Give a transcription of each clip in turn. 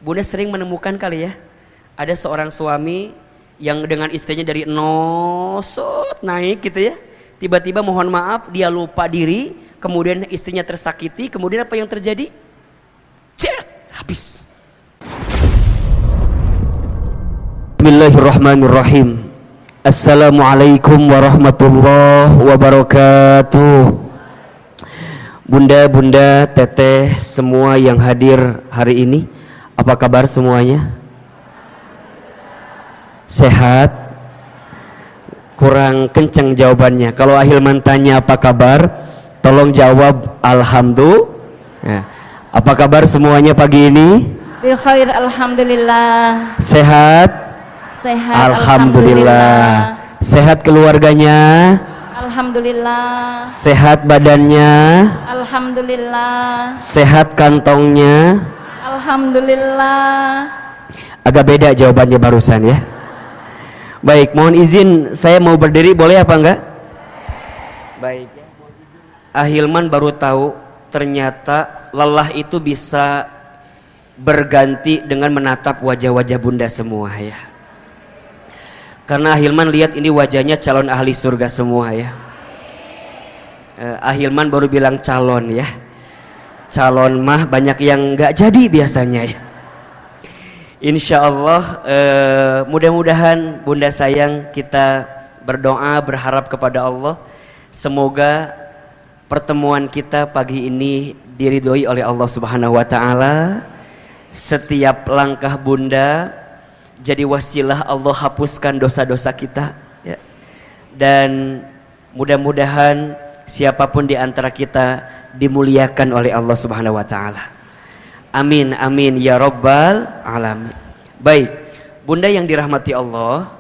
Bunda sering menemukan kali ya, ada seorang suami yang dengan istrinya dari nosot naik gitu ya, tiba-tiba mohon maaf dia lupa diri, kemudian istrinya tersakiti, kemudian apa yang terjadi? Cet, habis. Bismillahirrahmanirrahim. Assalamualaikum warahmatullahi wabarakatuh. Bunda-bunda, teteh, semua yang hadir hari ini, apa kabar semuanya? Sehat? Kurang kencang jawabannya. Kalau Ahilman tanya apa kabar, tolong jawab alhamdulillah. Ya. Apa kabar semuanya pagi ini? Bil khair, alhamdulillah. Sehat? Sehat, alhamdulillah. Sehat keluarganya? Alhamdulillah. Sehat badannya? Alhamdulillah. Sehat kantongnya? Alhamdulillah. Agak beda jawabannya barusan ya. Baik, mohon izin saya mau berdiri, boleh apa enggak? Baik. Ahilman baru tahu ternyata lelah itu bisa berganti dengan menatap wajah-wajah bunda semua ya. Karena Ahilman lihat ini wajahnya calon ahli surga semua ya. Ahilman baru bilang calon ya. Calon mah banyak yang nggak jadi biasanya ya. Insya Allah mudah-mudahan bunda sayang, kita berdoa berharap kepada Allah semoga pertemuan kita pagi ini diridhoi oleh Allah Subhanahu wa taala. Setiap langkah bunda jadi wasilah Allah hapuskan dosa-dosa kita ya. Dan mudah-mudahan siapapun di antara kita dimuliakan oleh Allah Subhanahu wa taala. Amin amin ya rabbal alamin. Baik, bunda yang dirahmati Allah,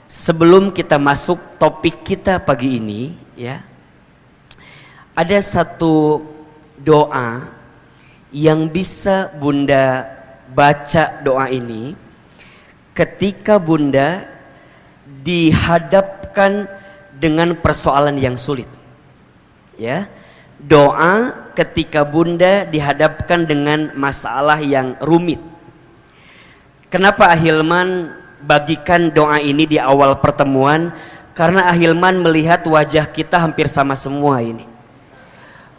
sebelum kita masuk topik kita pagi ini ya, ada satu doa yang bisa bunda baca doa ini ketika bunda dihadapkan dengan persoalan yang sulit ya. Doa ketika bunda dihadapkan dengan masalah yang rumit. Kenapa Ahilman bagikan doa ini di awal pertemuan? Karena Ahilman melihat wajah kita hampir sama semua ini.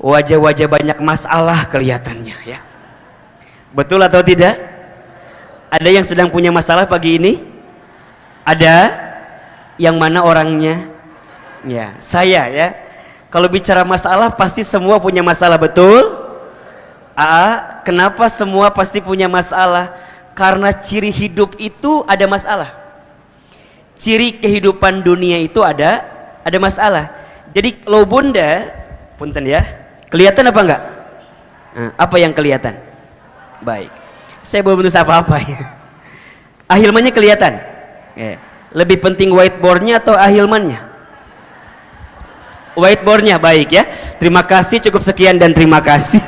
Wajah-wajah banyak masalah kelihatannya ya. Betul atau tidak? Ada yang sedang punya masalah pagi ini? Ada? Yang mana orangnya? Ya, saya ya. Kalau bicara masalah pasti semua punya masalah, betul? Kenapa semua pasti punya masalah? Karena ciri hidup itu ada masalah. Ciri kehidupan dunia itu ada masalah. Jadi kalau bunda, punten ya, kelihatan apa enggak? Apa yang kelihatan? Baik, saya belum menulis apa-apa ya. Ahilmannya kelihatan. Lebih penting whiteboardnya atau ahilmannya? Whiteboardnya, baik ya. Terima kasih, cukup sekian dan terima kasih.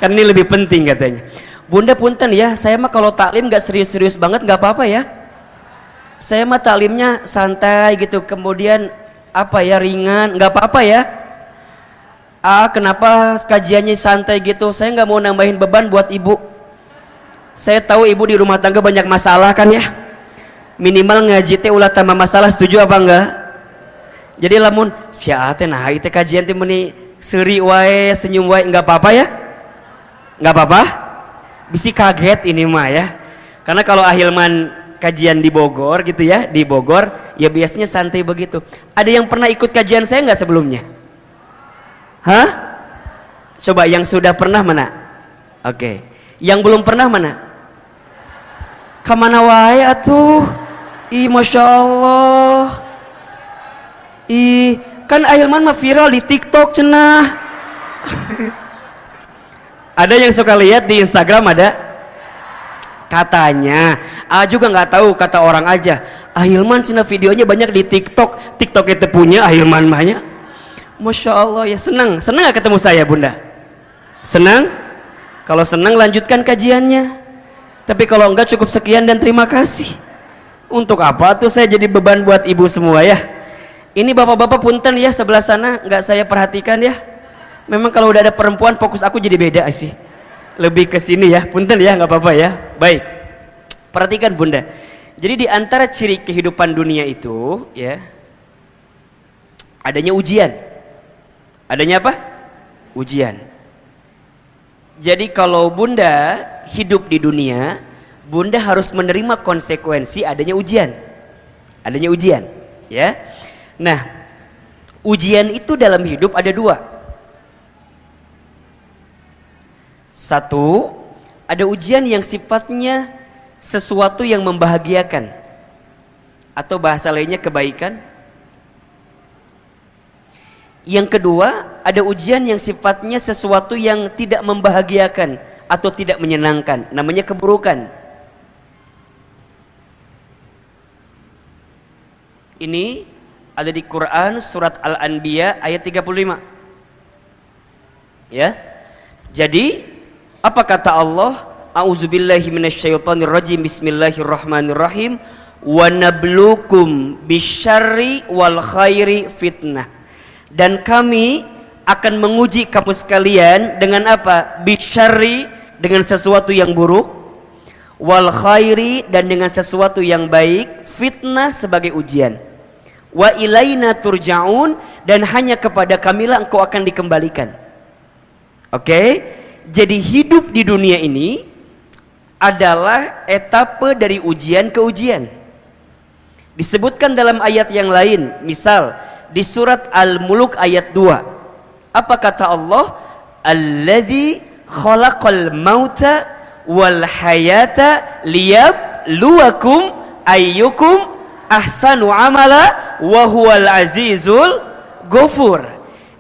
Kan ini lebih penting katanya. Bunda punten ya, saya mah kalau taklim nggak serius-serius banget nggak apa-apa ya. Saya mah taklimnya santai gitu, kemudian apa ya, ringan, nggak apa-apa ya. Kenapa kajiannya santai gitu? Saya nggak mau nambahin beban buat ibu. Saya tahu ibu di rumah tangga banyak masalah kan ya. Minimal ngaji teh ulah tambah masalah, setuju apa enggak? Jadi lamun sia teh nah itu kajian teh meni seuri wae, senyum wae, enggak apa-apa ya? Enggak apa-apa? Bisi kaget ini mah ya. Karena kalau Ahilman kajian di Bogor gitu ya, di Bogor ya biasanya santai begitu. Ada yang pernah ikut kajian saya enggak sebelumnya? Hah? Coba yang sudah pernah mana? Oke. Yang belum pernah mana? Kemana wae atuh? Ih, Masya Allah. Ih, kan Ahilman mah viral di TikTok cenah. Ada yang suka lihat di Instagram ada? Katanya, juga nggak tahu, kata orang aja. Ahilman cenah videonya banyak di TikTok. TikTok itu punya Ahilman mahnya. Masya Allah ya, senang gak ketemu saya bunda? Senang? Kalau senang lanjutkan kajiannya. Tapi kalau enggak cukup sekian dan terima kasih. Untuk apa tuh saya jadi beban buat ibu semua ya? Ini bapak-bapak punten ya, sebelah sana nggak saya perhatikan ya. Memang kalau udah ada perempuan fokus aku jadi beda sih. Lebih ke sini ya, punten ya, nggak apa-apa ya. Baik. Perhatikan Bunda. Jadi di antara ciri kehidupan dunia itu, ya, adanya ujian. Adanya apa? Ujian. Jadi kalau Bunda hidup di dunia, Bunda harus menerima konsekuensi adanya ujian. Adanya ujian, ya. Nah, ujian itu dalam hidup ada dua. Satu, ada ujian yang sifatnya sesuatu yang membahagiakan, atau bahasa lainnya kebaikan. Yang kedua, ada ujian yang sifatnya sesuatu yang tidak membahagiakan atau tidak menyenangkan, namanya keburukan. Ini ada di Quran surat Al-Anbiya ayat 35. Ya. Jadi, apa kata Allah? A'udzubillahi minasyaitonirrajim. Bismillahirrahmanirrahim. Wa nabluukum bisyarri wal khairi fitnah. Dan kami akan menguji kamu sekalian dengan apa? Bisyarri, dengan sesuatu yang buruk, wal khairi, dan dengan sesuatu yang baik, fitnah sebagai ujian. Wa ilaina turja'un, dan hanya kepada kamilah engkau akan dikembalikan. Oke? Jadi hidup di dunia ini adalah etape dari ujian ke ujian. Disebutkan dalam ayat yang lain, misal di surat Al-Mulk ayat 2. Apa kata Allah? Alladzi khalaqal mauta wal hayata liyabluwakum ayyukum ahsanu amala wa huwal azizul ghafur.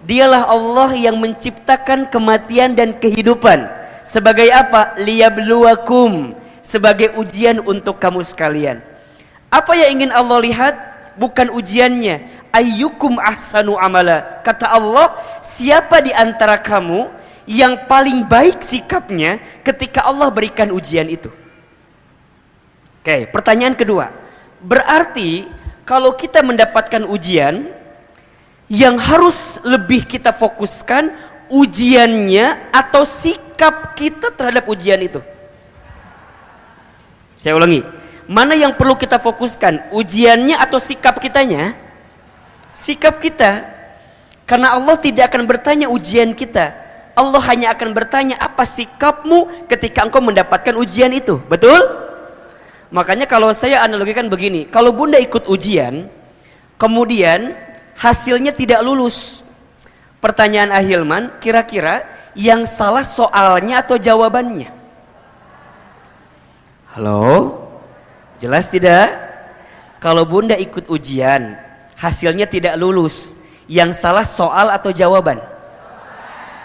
Dialah Allah yang menciptakan kematian dan kehidupan. Sebagai apa? Liyabluwakum, sebagai ujian untuk kamu sekalian. Apa yang ingin Allah lihat? Bukan ujiannya. Ayyukum ahsanu amala. Kata Allah, siapa di antara kamu yang paling baik sikapnya ketika Allah berikan ujian itu? Oke, pertanyaan kedua. Berarti kalau kita mendapatkan ujian, yang harus lebih kita fokuskan ujiannya atau sikap kita terhadap ujian itu? Saya ulangi. Mana yang perlu kita fokuskan? Ujiannya atau sikap kitanya? Sikap kita. Karena Allah tidak akan bertanya ujian kita. Allah hanya akan bertanya apa sikapmu ketika engkau mendapatkan ujian itu. Betul? Makanya kalau saya analogikan begini, kalau Bunda ikut ujian, kemudian hasilnya tidak lulus. Pertanyaan Ahilman, kira-kira yang salah soalnya atau jawabannya? Halo? Jelas tidak? Kalau Bunda ikut ujian, hasilnya tidak lulus, yang salah soal atau jawaban?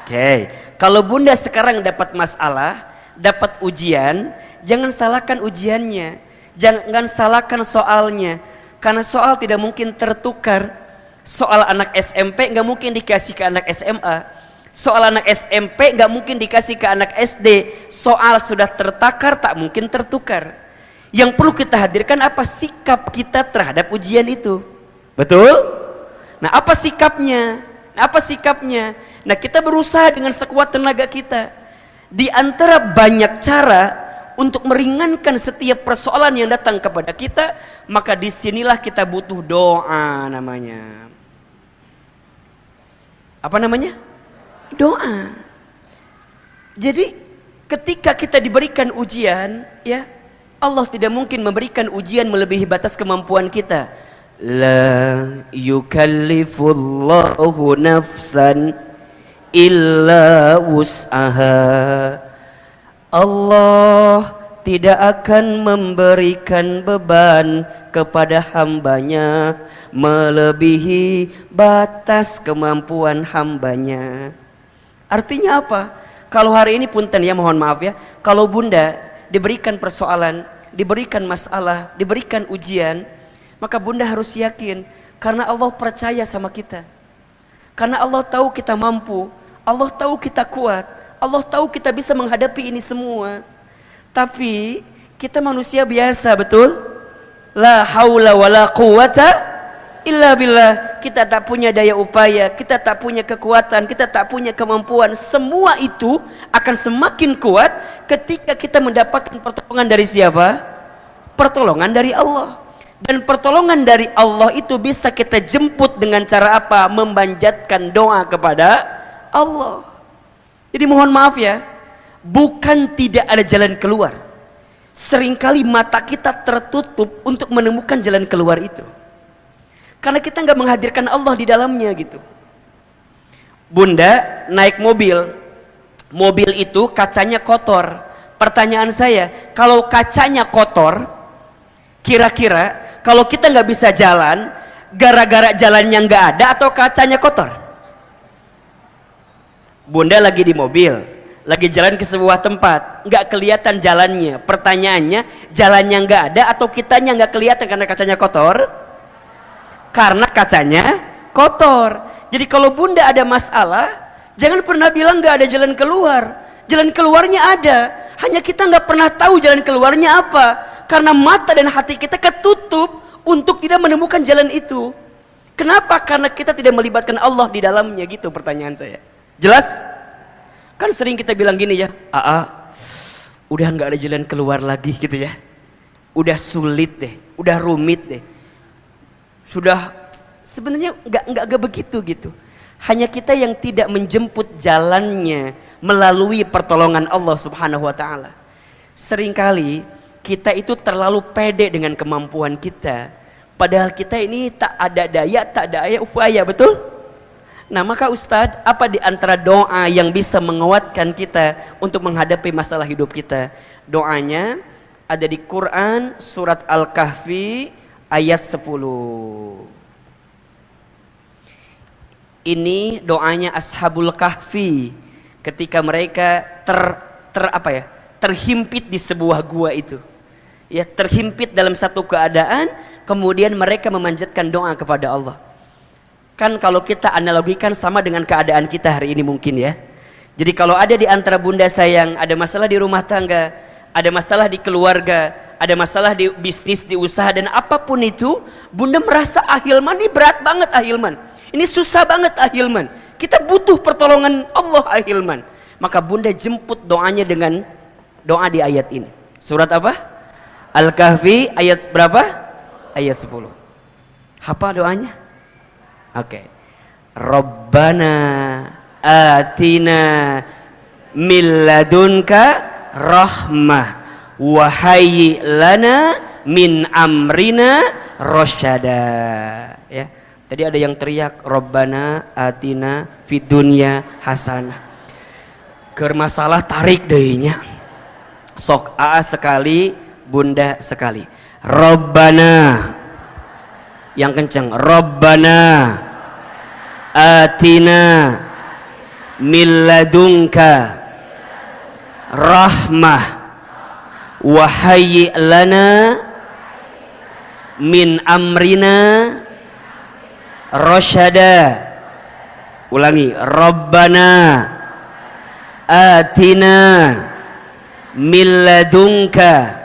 Oke. Kalau Bunda sekarang dapat masalah, dapat ujian, jangan salahkan ujiannya, jangan salahkan soalnya, karena soal tidak mungkin tertukar. Soal anak SMP nggak mungkin dikasih ke anak SMA, soal anak SMP nggak mungkin dikasih ke anak SD. Soal sudah tertakar, tak mungkin tertukar. Yang perlu kita hadirkan apa? Sikap kita terhadap ujian itu. Betul? Nah, apa sikapnya? Nah, kita berusaha dengan sekuat tenaga kita. Di antara banyak cara untuk meringankan setiap persoalan yang datang kepada kita, maka disinilah kita butuh doa namanya. Apa namanya? Doa. Jadi ketika kita diberikan ujian, ya, Allah tidak mungkin memberikan ujian melebihi batas kemampuan kita. La yukallifullahu nafsan illa wus'aha. Allah tidak akan memberikan beban kepada hambanya melebihi batas kemampuan hambanya. Artinya apa? Kalau hari ini punten ya, mohon maaf ya, kalau Bunda diberikan persoalan, diberikan masalah, diberikan ujian, maka Bunda harus yakin karena Allah percaya sama kita. Karena Allah tahu kita mampu, Allah tahu kita kuat, Allah tahu kita bisa menghadapi ini semua. Tapi kita manusia biasa, betul? La haula wala quwata illa billah. Kita tak punya daya upaya, kita tak punya kekuatan, kita tak punya kemampuan. Semua itu akan semakin kuat ketika kita mendapatkan pertolongan dari siapa? Pertolongan dari Allah. Dan pertolongan dari Allah itu bisa kita jemput dengan cara apa? Memanjatkan doa kepada Allah. Jadi mohon maaf ya, bukan tidak ada jalan keluar. Seringkali mata kita tertutup untuk menemukan jalan keluar itu. Karena kita nggak menghadirkan Allah di dalamnya gitu. Bunda naik mobil, mobil itu kacanya kotor. Pertanyaan saya, kalau kacanya kotor, kira-kira kalau kita nggak bisa jalan, gara-gara jalannya nggak ada atau kacanya kotor? Bunda lagi di mobil, lagi jalan ke sebuah tempat, nggak kelihatan jalannya. Pertanyaannya, jalannya nggak ada atau kitanya nggak kelihatan karena kacanya kotor? Karena kacanya kotor. Jadi kalau bunda ada masalah, jangan pernah bilang nggak ada jalan keluar. Jalan keluarnya ada, hanya kita nggak pernah tahu jalan keluarnya apa. Karena mata dan hati kita ketutup untuk tidak menemukan jalan itu. Kenapa? Karena kita tidak melibatkan Allah di dalamnya gitu pertanyaan saya. Jelas? Kan sering kita bilang gini ya, udah nggak ada jalan keluar lagi gitu ya. Udah sulit deh, udah rumit deh. Sudah sebenarnya nggak begitu gitu. Hanya kita yang tidak menjemput jalannya melalui pertolongan Allah Subhanahu wa taala. Seringkali kita itu terlalu pede dengan kemampuan kita. Padahal kita ini tak ada daya, tak ada upaya, betul? Nah, maka Ustadz, apa di antara doa yang bisa menguatkan kita untuk menghadapi masalah hidup kita? Doanya ada di Quran surat Al-Kahfi ayat 10. Ini doanya Ashabul Kahfi ketika mereka terhimpit di sebuah gua itu. Ya, terhimpit dalam satu keadaan, kemudian mereka memanjatkan doa kepada Allah. Kan kalau kita analogikan sama dengan keadaan kita hari ini mungkin ya. Jadi kalau ada di antara bunda sayang, ada masalah di rumah tangga, ada masalah di keluarga, ada masalah di bisnis, di usaha, dan apapun itu, bunda merasa Ahilman ini berat banget Ahilman. Ini susah banget Ahilman. Kita butuh pertolongan Allah Ahilman. Maka bunda jemput doanya dengan doa di ayat ini. Surat apa? Al-Kahfi ayat berapa? Ayat 10. Hafal doanya? Oke. Rabbana atina min ladunka rahmah wa hayyi lana min amrina rasyada. Ya. Tadi ada yang teriak Rabbana atina fid dunya hasanah. Keur masalah tarik deuynya. Sok aa sekali, bunda sekali. Rabbana. Yang kenceng. Rabbana atina min ladunka rahmah wa hayyi lana min amrina rasyada. Ulangi. Rabbana atina min ladunka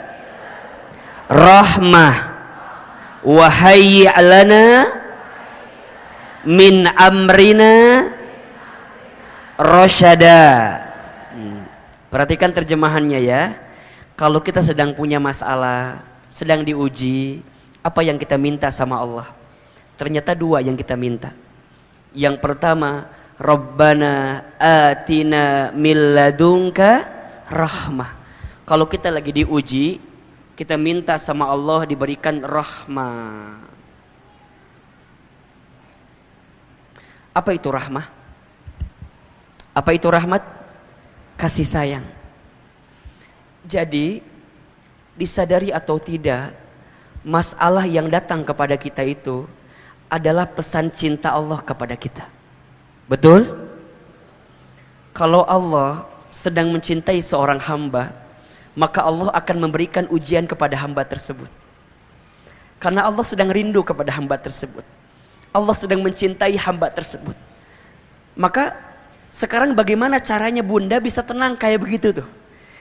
rahmah wa hayyi' lana min amrina rasyada. Perhatikan terjemahannya ya. Kalau kita sedang punya masalah, sedang diuji, apa yang kita minta sama Allah? Ternyata dua yang kita minta. Yang pertama, Rabbana atina min ladunka rahmah. Kalau kita lagi diuji, kita minta sama Allah diberikan rahmah. Apa itu rahmah? Apa itu rahmat? Kasih sayang. Jadi, disadari atau tidak, masalah yang datang kepada kita itu adalah pesan cinta Allah kepada kita. Betul? Kalau Allah sedang mencintai seorang hamba, maka Allah akan memberikan ujian kepada hamba tersebut. Karena Allah sedang rindu kepada hamba tersebut. Allah sedang mencintai hamba tersebut. Maka sekarang bagaimana caranya bunda bisa tenang kayak begitu tuh?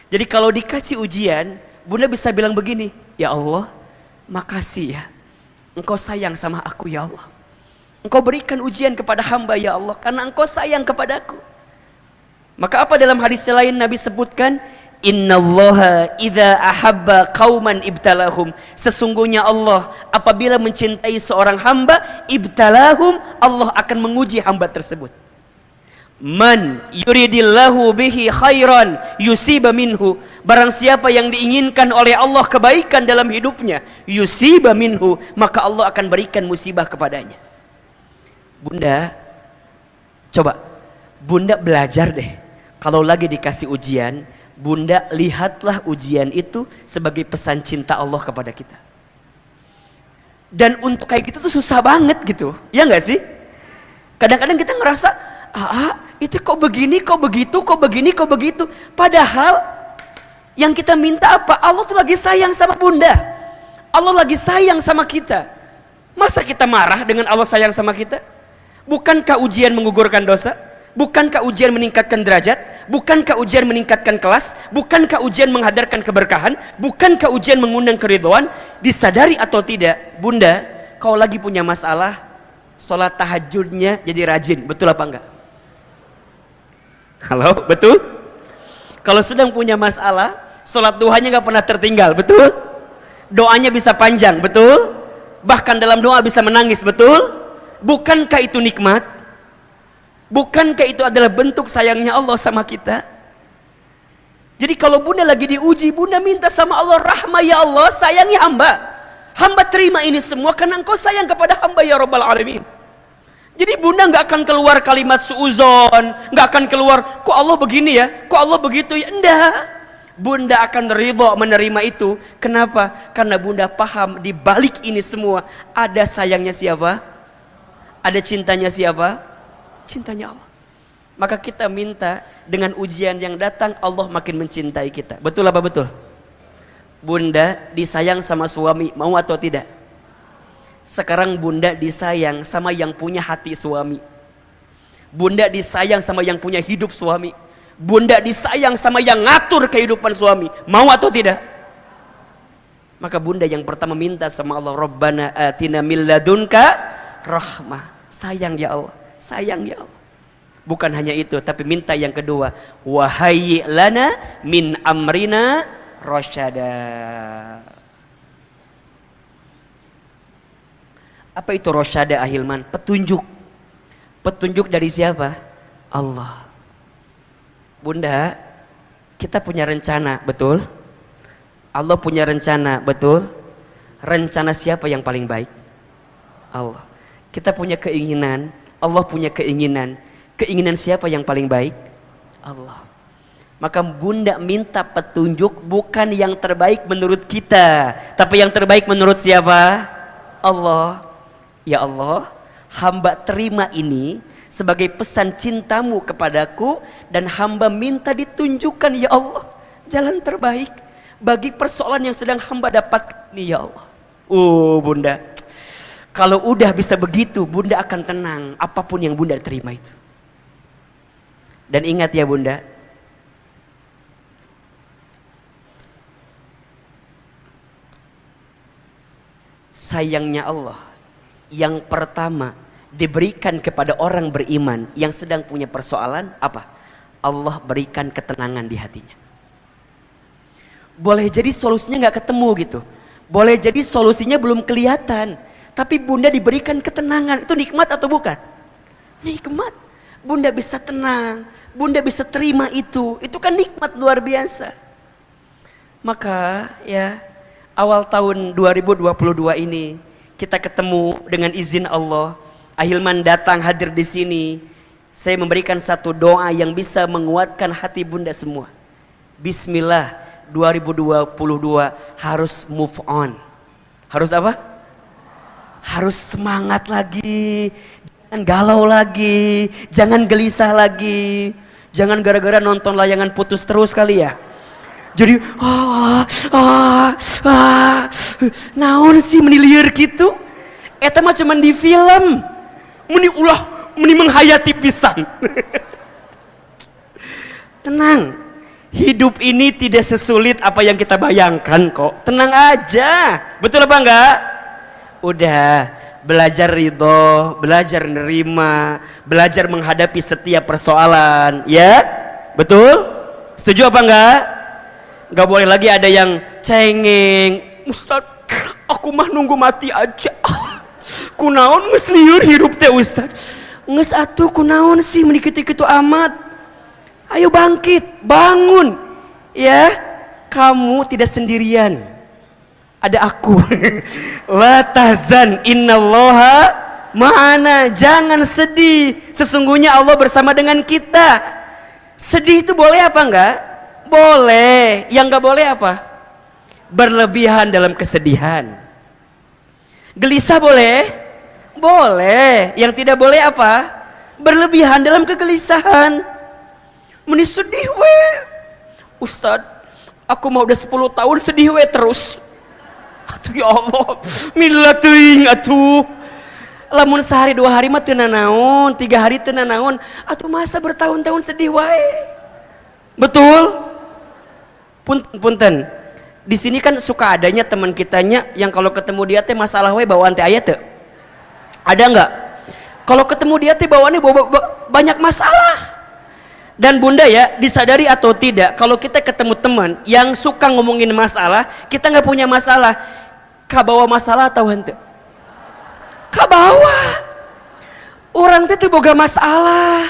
Jadi kalau dikasih ujian, bunda bisa bilang begini, ya Allah, makasih ya. Engkau sayang sama aku ya Allah. Engkau berikan ujian kepada hamba ya Allah, karena engkau sayang kepadaku. Maka apa dalam hadis lain Nabi sebutkan, Innallaha idza ahabba qauman ibtalahum. Sesungguhnya Allah apabila mencintai seorang hamba, ibtalahum, Allah akan menguji hamba tersebut. Man yuridillahu bihi khairan yusiba minhu. Barang siapa yang diinginkan oleh Allah kebaikan dalam hidupnya, yusiba minhu, maka Allah akan berikan musibah kepadanya. Bunda, coba Bunda belajar deh. Kalau lagi dikasih ujian, Bunda lihatlah ujian itu sebagai pesan cinta Allah kepada kita. Dan untuk kayak gitu tuh susah banget gitu, ya nggak sih? Kadang-kadang kita ngerasa, itu kok begini, kok begitu, kok begini, kok begitu. Padahal yang kita minta apa? Allah tuh lagi sayang sama Bunda. Allah lagi sayang sama kita. Masa kita marah dengan Allah sayang sama kita? Bukankah ujian menggugurkan dosa? Bukankah ujian meningkatkan derajat? Bukankah ujian meningkatkan kelas? Bukankah ujian menghadirkan keberkahan? Bukankah ujian mengundang keridhaan? Disadari atau tidak, Bunda, kalau lagi punya masalah, sholat tahajudnya jadi rajin. Betul apa enggak? Halo, betul? Kalau sedang punya masalah, sholat duhanya nggak pernah tertinggal, betul? Doanya bisa panjang, betul? Bahkan dalam doa bisa menangis, betul? Bukankah itu nikmat? Bukankah itu adalah bentuk sayangnya Allah sama kita? Jadi kalau Bunda lagi diuji, Bunda minta sama Allah, rahmah ya Allah, sayangi hamba. Hamba terima ini semua karena Engkau sayang kepada hamba ya Rabbal Alamin. Jadi Bunda nggak akan keluar kalimat suuzon, nggak akan keluar, kok Allah begini ya, kok Allah begitu ya, enggak. Bunda akan ridha menerima itu. Kenapa? Karena Bunda paham di balik ini semua ada sayangnya siapa? Ada cintanya siapa? Cintanya Allah. Maka kita minta dengan ujian yang datang Allah makin mencintai kita. Betul apa betul? Bunda disayang sama suami, mau atau tidak? Sekarang Bunda disayang sama yang punya hati suami. Bunda disayang sama yang punya hidup suami. Bunda disayang sama yang ngatur kehidupan suami, mau atau tidak? Maka Bunda yang pertama minta sama Allah, Rabbana atina min ladunka rahmah. Sayang ya Allah, sayang ya Allah. Bukan hanya itu, tapi minta yang kedua, wahai lana min amrina rasyada. Apa itu rasyada ahilman? Petunjuk. Petunjuk dari siapa? Allah. Bunda, kita punya rencana, betul? Allah punya rencana, betul? Rencana siapa yang paling baik? Allah. Kita punya keinginan, Allah punya keinginan. Keinginan siapa yang paling baik? Allah. Maka Bunda minta petunjuk bukan yang terbaik menurut kita, tapi yang terbaik menurut siapa? Allah. Ya Allah, hamba terima ini sebagai pesan cintamu kepadaku, dan hamba minta ditunjukkan ya Allah jalan terbaik bagi persoalan yang sedang hamba dapat ini ya Allah. Bunda, kalau udah bisa begitu, Bunda akan tenang apapun yang Bunda terima itu. Dan ingat ya Bunda, sayangnya Allah yang pertama diberikan kepada orang beriman yang sedang punya persoalan apa? Allah berikan ketenangan di hatinya. Boleh jadi solusinya nggak ketemu gitu, boleh jadi solusinya belum kelihatan, tapi Bunda diberikan ketenangan. Itu nikmat atau bukan? Nikmat. Bunda bisa tenang, Bunda bisa terima itu kan nikmat luar biasa. Maka ya, awal tahun 2022 ini kita ketemu dengan izin Allah. Ahilman datang hadir di sini. Saya memberikan satu doa yang bisa menguatkan hati Bunda semua. Bismillah, 2022 harus move on. Harus apa? Harus semangat lagi. Jangan galau lagi. Jangan gelisah lagi. Jangan gara-gara nonton layangan putus terus kali ya. Jadi naon sih meniliar gitu? Eta mah cuman di film. Meni menghayati pisan. Tenang, hidup ini tidak sesulit apa yang kita bayangkan kok. Tenang aja, betul apa enggak? Udah, belajar ridho, belajar nerima, belajar menghadapi setiap persoalan, ya? Betul? Setuju apa enggak? Nggak boleh lagi ada yang cengeng. Ustaz, aku mah nunggu mati aja. Kunaon geus lieur hirup teh Ustaz. Geus atuh kunaon sih meni kitu-kitu amat. Ayo bangkit, bangun. Ya, kamu tidak sendirian. Ada aku. La tahzan innallaha ma'ana. Jangan sedih, sesungguhnya Allah bersama dengan kita. Sedih itu boleh apa enggak? Boleh. Yang enggak boleh apa? Berlebihan dalam kesedihan. Gelisah boleh? Boleh. Yang tidak boleh apa? Berlebihan dalam kegelisahan. Meni sedih we. Ustaz, aku mau udah 10 tahun sedih we terus. Atuh ya Allah, mila teuing atuh. Lamun sehari 2 hari mah teu nanaon, 3 hari teu nanaon, atuh masa bertahun-tahun sedih wae. Betul? Punten. Di sini kan suka adanya teman kitanya yang kalau ketemu dia teh masalah we bawaan teh aya teu? Ada enggak? Kalau ketemu dia teh bawaannya banyak masalah. Dan bunda ya, disadari atau tidak, kalau kita ketemu teman yang suka ngomongin masalah, kita nggak punya masalah, kabawa masalah atau henteu? Kabawa. Orang teh boga masalah,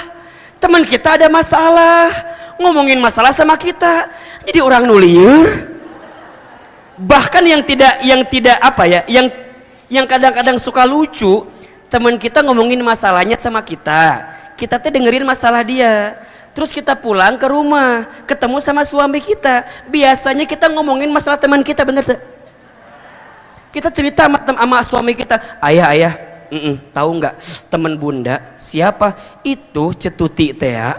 teman kita ada masalah, ngomongin masalah sama kita, jadi orang nulieur. Bahkan yang tidak apa ya, yang kadang-kadang suka lucu, teman kita ngomongin masalahnya sama kita teh dengerin masalah dia. Terus kita pulang ke rumah, ketemu sama suami kita. Biasanya kita ngomongin masalah teman kita, bener tuh? Kita cerita sama suami kita, ayah, tahu nggak teman bunda siapa? Itu cetuti teh ya.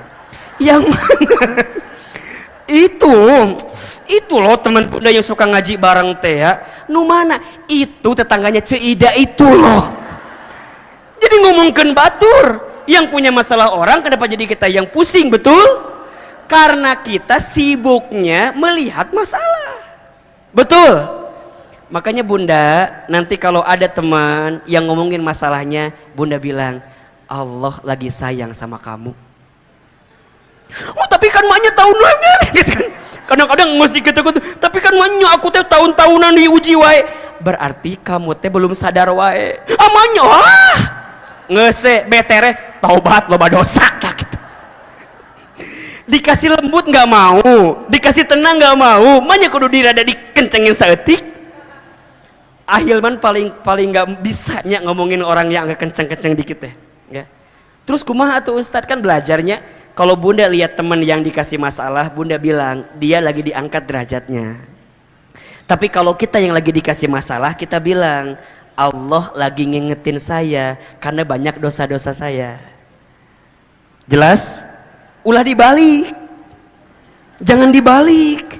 Yang mana? Itu loh teman bunda yang suka ngaji bareng teh ya. Nu mana? Itu tetangganya Ceida itu loh. Jadi ngomongkan batur. Yang punya masalah orang, kenapa jadi kita yang pusing, betul? Karena kita sibuknya melihat masalah. Betul? Makanya bunda, nanti kalau ada teman yang ngomongin masalahnya, bunda bilang, Allah lagi sayang sama kamu. Oh tapi kan maknya tahun lagi gitu kan. Kadang-kadang mesti gitu, tapi kan maknya aku teh tahun-tahunan diuji wae. Berarti kamu teh belum sadar wae. Amanya ngese betere taubat loba dosa gitu. Dikasih lembut nggak mau, dikasih tenang nggak mau, makanya kudu dirada dikencengin saeutik. Ahilman paling nggak bisanya ngomongin orang yang agak kenceng-kenceng dikit ya. Terus kumaha tuh Ustadz kan belajarnya, kalau bunda lihat teman yang dikasih masalah, bunda bilang dia lagi diangkat derajatnya. Tapi kalau kita yang lagi dikasih masalah, kita bilang Allah lagi ngingetin saya karena banyak dosa-dosa saya. Jelas? Ulah dibalik. Jangan dibalik.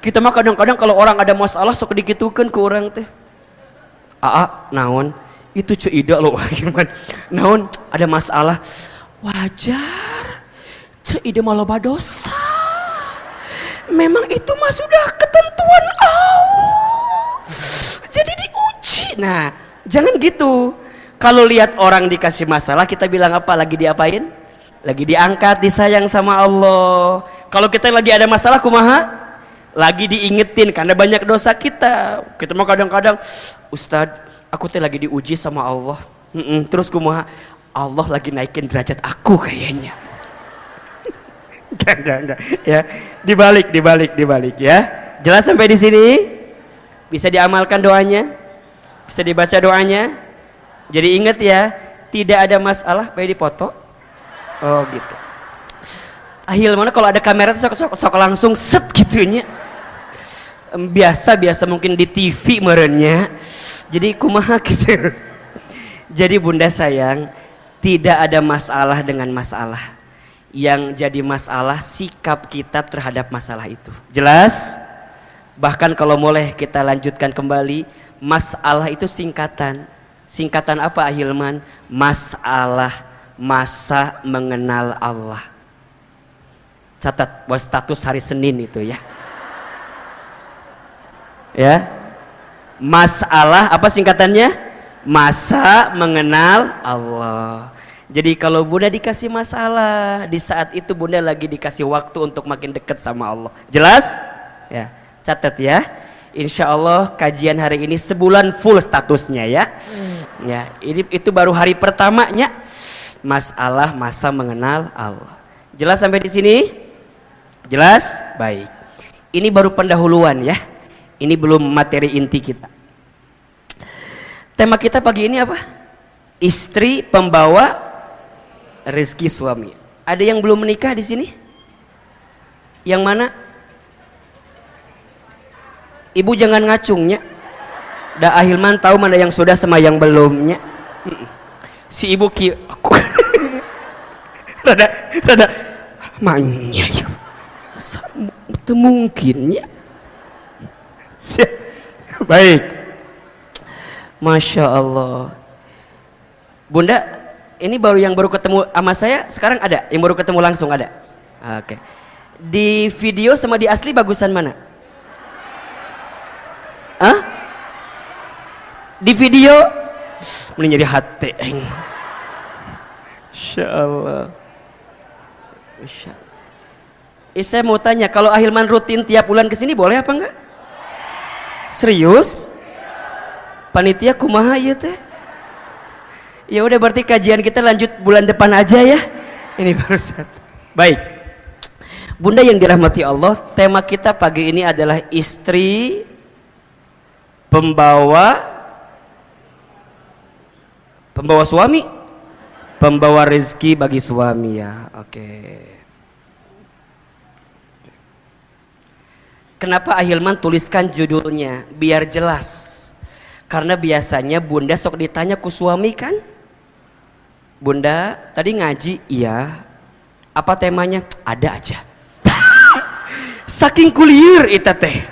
Kita mah kadang-kadang kalau orang ada masalah sok dikitukeun ke orang teh. Naon? Itu Ceida loh gimana? Naon? Ada masalah. Wajar. Ceida mah loba dosa. Memang itu mah sudah ketentuan Allah. Jadi diuji. Nah, jangan gitu. Kalau lihat orang dikasih masalah, kita bilang apa? Lagi diapain? Lagi diangkat, disayang sama Allah. Kalau kita lagi ada masalah, kumaha? Lagi diingetin karena banyak dosa kita. Kita mau kadang-kadang, Ustadz, aku teh lagi diuji sama Allah. Terus kumaha? Allah lagi naikin derajat aku kayaknya. Enggak. Ya, dibalik ya. Jelas sampai di sini? Bisa diamalkan doanya, bisa dibaca doanya. Jadi ingat ya, tidak ada masalah, baik dipoto. Oh gitu. Ahil mana kalau ada kamera sok langsung set gitunya. Biasa mungkin di TV merenya. Jadi kumaha gitu. Jadi bunda sayang, tidak ada masalah dengan masalah. Yang jadi masalah sikap kita terhadap masalah itu. Jelas? Bahkan kalau boleh kita lanjutkan kembali, masalah itu singkatan. Singkatan apa Ahilman? Masalah, masa mengenal Allah. Catat buat status hari Senin itu ya. Ya. Masalah apa singkatannya? Masa mengenal Allah. Jadi kalau bunda dikasih masalah, di saat itu bunda lagi dikasih waktu untuk makin dekat sama Allah. Jelas? Ya, catat ya. Insya Allah kajian hari ini sebulan full statusnya ya. Ya, itu baru hari pertamanya masalah masa mengenal Allah. Jelas sampai di sini? Jelas? Baik. Ini baru pendahuluan ya. Ini belum materi inti kita. Tema kita pagi ini apa? Istri pembawa rezeki suami. Ada yang belum menikah di sini? Yang mana? Ibu jangan ngacungnya. Da Ahilman tahu mana yang sudah sama yang belumnya. Si ibu aku rada manya ya. Mungkinnya. Baik. Masya Allah. Bunda, ini yang baru ketemu sama saya sekarang ada? Yang baru ketemu langsung ada? Oke. Di video sama di asli bagusan mana? Hah? Di video mending jadi hati. Insya Allah. Insya Allah. Saya mau tanya, kalau Ahilman rutin tiap bulan kesini boleh apa enggak? Serius? Panitia kumaha ya teh? Ya udah berarti kajian kita lanjut bulan depan aja ya. Ini baru satu. Baik. Bunda yang dirahmati Allah, tema kita pagi ini adalah istri pembawa suami, pembawa rezeki bagi suami ya. Oke. Kenapa Ahilman tuliskan judulnya biar jelas? Karena biasanya bunda sok ditanya ku suami kan? Bunda tadi ngaji? Iya. Apa temanya? Ada aja. Saking kulier eta teh.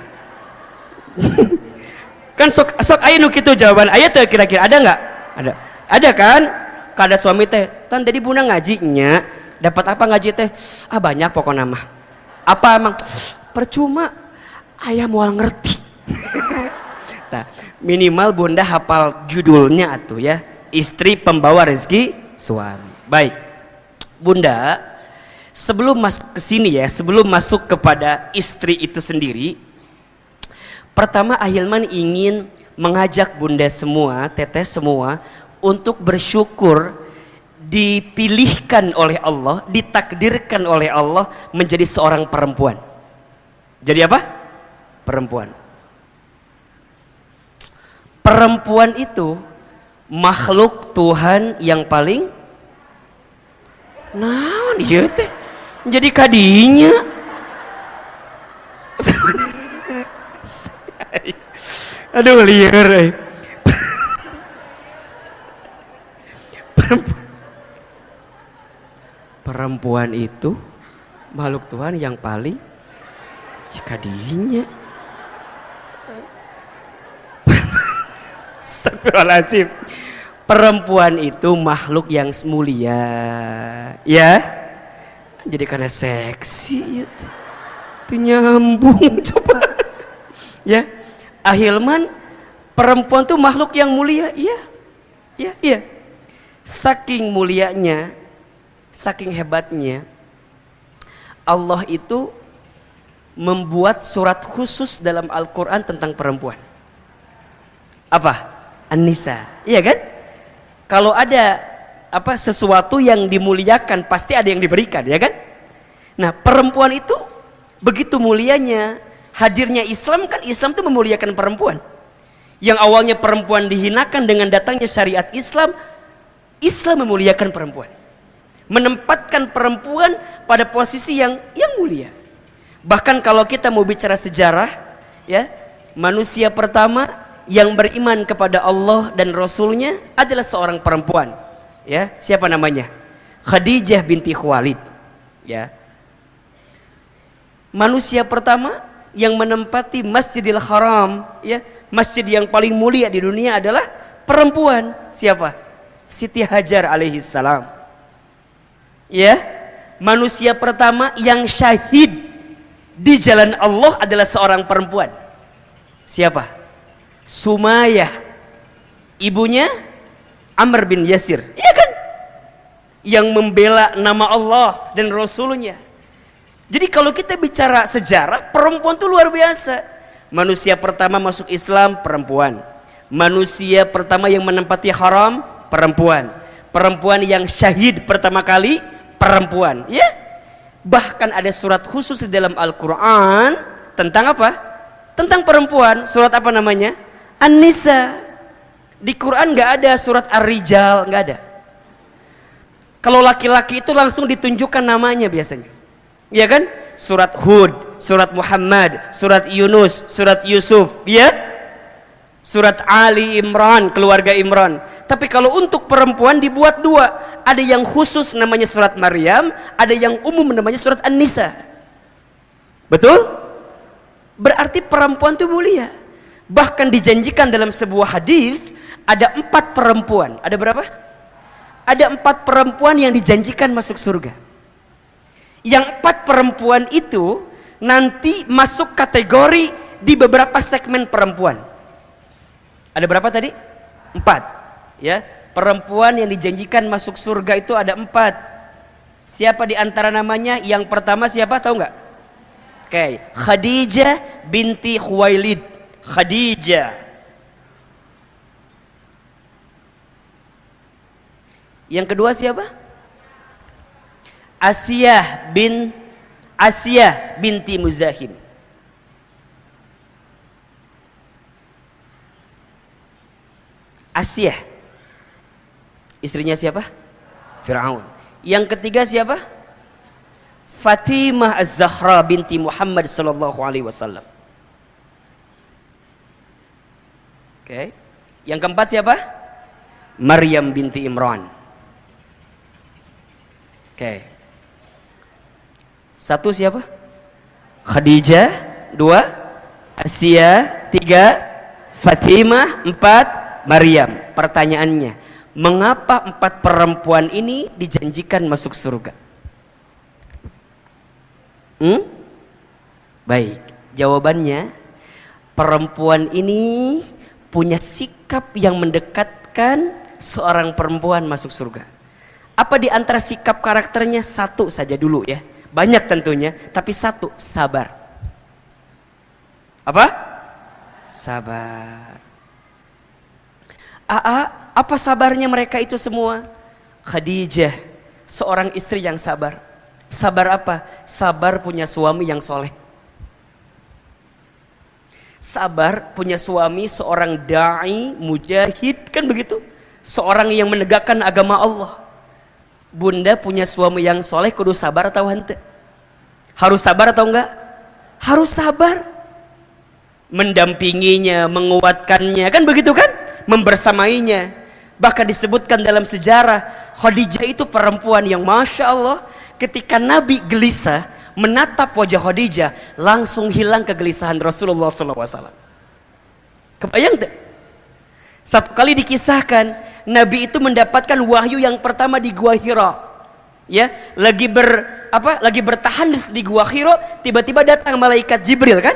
Kan sok aya nu kitu jawaban. Aya teh kira-kira ada nggak? Ada. Ada kan? Kada suami teh, tan tadi bunda ngajinya dapat apa ngaji teh? Ah banyak pokoknya mah. Apa emang? Percuma. Ayah mual ngerti. Nah, minimal bunda hafal judulnya atuh ya. Istri pembawa rezeki suami. Baik. Bunda, sebelum masuk ke sini ya, sebelum masuk kepada istri itu sendiri, pertama Ahilman ingin mengajak bunda semua, teteh semua untuk bersyukur dipilihkan oleh Allah, ditakdirkan oleh Allah menjadi seorang perempuan. Jadi apa? Perempuan. Perempuan itu makhluk Tuhan yang paling naon ieu teh jadi kadinya. Aduh liar. Perempuan itu makhluk Tuhan yang paling kadinya. Astagfirullahaladzim. Perempuan itu makhluk yang mulia ya, jadi karena seksi itu nyambung coba ya. Ahilman, perempuan tuh makhluk yang mulia, iya. Saking mulianya, saking hebatnya, Allah itu membuat surat khusus dalam Al-Quran tentang perempuan. Apa? An-Nisa, iya kan? Kalau ada sesuatu yang dimuliakan pasti ada yang diberikan, ya kan? Nah, perempuan itu begitu mulianya. Hadirnya Islam kan, Islam itu memuliakan perempuan. Yang awalnya perempuan dihinakan, dengan datangnya syariat Islam, Islam memuliakan perempuan, menempatkan perempuan pada posisi yang mulia. Bahkan kalau kita mau bicara sejarah ya, manusia pertama yang beriman kepada Allah dan Rasulnya adalah seorang perempuan ya. Siapa namanya? Khadijah binti Khuwailid ya. Manusia pertama yang menempati Masjidil Haram ya, masjid yang paling mulia di dunia adalah perempuan. Siapa? Siti Hajar alaihissalam ya. Manusia pertama yang syahid di jalan Allah adalah seorang perempuan. Siapa? Sumayyah, ibunya Amr bin Yasir, iya kan? Yang membela nama Allah dan Rasulnya. Jadi kalau kita bicara sejarah, perempuan itu luar biasa. Manusia pertama masuk Islam, perempuan. Manusia pertama yang menempati haram, perempuan. Perempuan yang syahid pertama kali, perempuan. Ya, bahkan ada surat khusus di dalam Al-Quran tentang apa? Tentang perempuan. Surat apa namanya? An-Nisa. Di Quran nggak ada surat Ar-Rijal, nggak ada. Kalau laki-laki itu langsung ditunjukkan namanya biasanya, ya kan? Surat Hud, surat Muhammad, surat Yunus, surat Yusuf, ya? Surat Ali Imran, keluarga Imran. Tapi kalau untuk perempuan dibuat dua, ada yang khusus namanya surat Maryam, ada yang umum namanya surat An-Nisa. Betul? Berarti perempuan itu mulia. Bahkan dijanjikan dalam sebuah hadis ada 4 perempuan. Ada berapa? Ada 4 perempuan yang dijanjikan masuk surga. Yang 4 perempuan itu nanti masuk kategori di beberapa segmen perempuan. Ada berapa tadi? 4. Ya, perempuan yang dijanjikan masuk surga itu ada 4. Siapa di antara namanya? Yang pertama siapa, tahu nggak? Oke, Khadijah binti Khuwailid. Khadijah. Yang kedua siapa? Asiyah binti Muzahim. Asiyah, istrinya siapa? Fir'aun. Yang ketiga siapa? Fatimah Az-Zahra binti Muhammad sallallahu alaihi wasallam. Oke. Yang keempat siapa? Maryam binti Imran. Oke. 1 siapa? Khadijah. 2 Asiyah. 3 Fatimah. 4 Maryam. Pertanyaannya, mengapa 4 perempuan ini dijanjikan masuk surga? Baik, jawabannya, perempuan ini punya sikap yang mendekatkan seorang perempuan masuk surga. Apa di antara sikap karakternya? 1 saja dulu ya. Banyak tentunya, tapi 1, sabar. Apa? Sabar. Apa sabarnya mereka itu semua? Khadijah, seorang istri yang sabar. Sabar apa? Sabar punya suami yang soleh. Sabar punya suami seorang da'i, mujahid, kan begitu? Seorang yang menegakkan agama Allah. Bunda punya suami yang soleh, kudu sabar atau hente? Harus sabar atau enggak? Harus sabar. Mendampinginya, menguatkannya, kan begitu kan? Membersamainya. Bahkan disebutkan dalam sejarah, Khadijah itu perempuan yang Masya Allah, ketika Nabi gelisah menatap wajah Khadijah, langsung hilang kegelisahan Rasulullah SAW. Kebayang tak? Satu kali dikisahkan, Nabi itu mendapatkan wahyu yang pertama di Gua Hira. Ya, lagi bertahan di Gua Hira, tiba-tiba datang malaikat Jibril kan?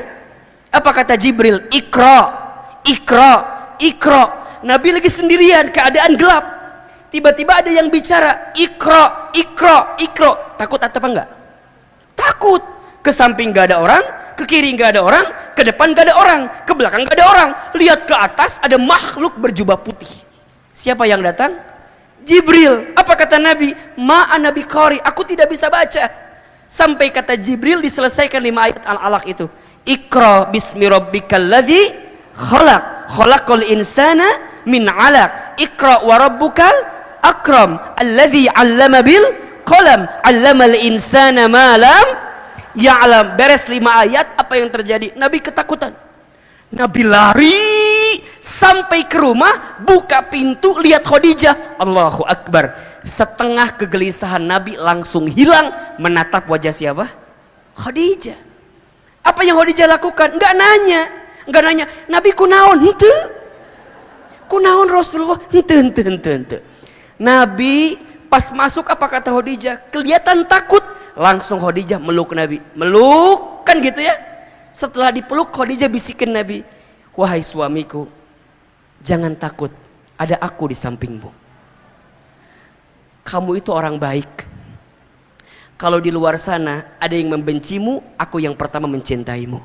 Apa kata Jibril? Iqra, Iqra, Iqra. Nabi lagi sendirian, keadaan gelap. Tiba-tiba ada yang bicara, Iqra, Iqra, Iqra. Takut atau apa enggak? Takut. Ke samping enggak ada orang, ke kiri enggak ada orang, ke depan enggak ada orang, ke belakang enggak ada orang. Lihat ke atas ada makhluk berjubah putih. Siapa yang datang? Jibril. Apa kata Nabi? Ma'ana biqari, aku tidak bisa baca. Sampai kata Jibril diselesaikan 5 ayat Al-Alaq itu. Iqra bismi rabbikal ladzi khalaq, khalaqal insana min 'alaq. Iqra wa rabbukal akram, alladzi 'allama bil qalam, 'allamal insana ma lam ya'lam. Beres 5 ayat, apa yang terjadi? Nabi ketakutan. Nabi lari sampai ke rumah, buka pintu, lihat Khadijah. Allahu Akbar. Setengah kegelisahan Nabi langsung hilang, menatap wajah siapa? Khadijah. Apa yang Khadijah lakukan? Enggak nanya. Nabi kunaon? Henteu. Kunaon Rasulullah? Henteu. Nabi pas masuk, apa kata Khadijah? Kelihatan takut. Langsung Khadijah meluk Nabi. Meluk, kan gitu ya. Setelah dipeluk, Khadijah bisikin Nabi, wahai suamiku, jangan takut, ada aku di sampingmu. Kamu itu orang baik. Kalau di luar sana ada yang membencimu, aku yang pertama mencintaimu.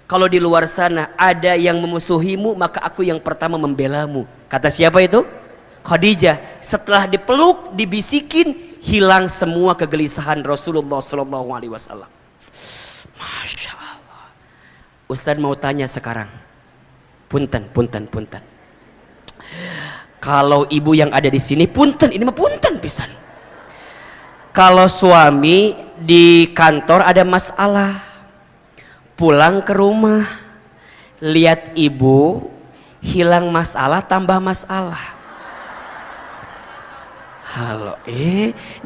Kalau di luar sana ada yang memusuhimu, maka aku yang pertama membelamu. Kata siapa itu? Khadijah. Setelah dipeluk, dibisikin, hilang semua kegelisahan Rasulullah SAW. Masya Allah. Ustaz mau tanya sekarang. Punten. Kalau ibu yang ada di sini, punten, ini mah punten pisan. Kalau suami di kantor ada masalah, pulang ke rumah, lihat ibu, hilang masalah, tambah masalah. Halo,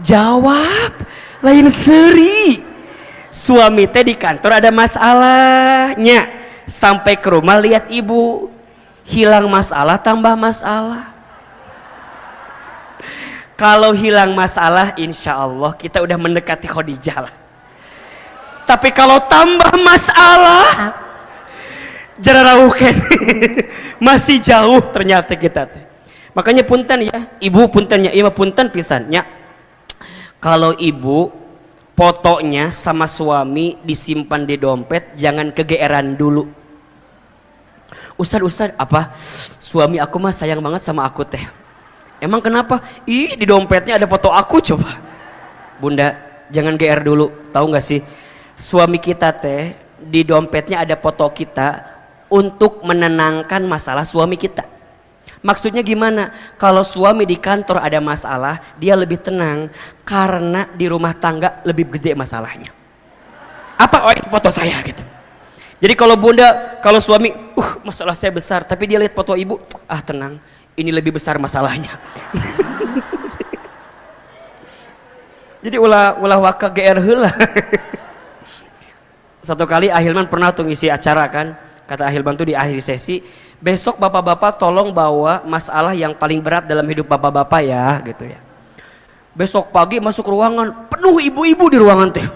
jawab, lain seri. Suami teh di kantor ada masalahnya, sampai ke rumah lihat ibu, hilang masalah, tambah masalah. Kalau hilang masalah, insya Allah kita udah mendekati Khadijah lah. Tapi kalau tambah masalah, jararauken, masih jauh ternyata kita. Makanya punten ya, ibu puntennya, iya punten pisannya. Kalau ibu fotonya sama suami disimpan di dompet, jangan kegeeran dulu. Ustad, apa? Suami aku mah sayang banget sama aku teh. Emang kenapa? Ih, di dompetnya ada foto aku coba. Bunda, jangan GR dulu. Tahu nggak sih? Suami kita teh di dompetnya ada foto kita untuk menenangkan masalah suami kita. Maksudnya gimana? Kalau suami di kantor ada masalah, dia lebih tenang karena di rumah tangga lebih gede masalahnya. Apa? Oh, ini foto saya gitu. Jadi kalau bunda, kalau suami, masalah saya besar, tapi dia lihat foto ibu, tenang. Ini lebih besar masalahnya. Jadi ulah waka GR heula. Satu kali Ahilman pernah tuh ngisi acara kan, kata Ahilman tuh di akhir sesi, besok bapak-bapak tolong bawa masalah yang paling berat dalam hidup bapak-bapak ya, gitu ya. Besok pagi masuk ruangan, penuh ibu-ibu di ruangan teh.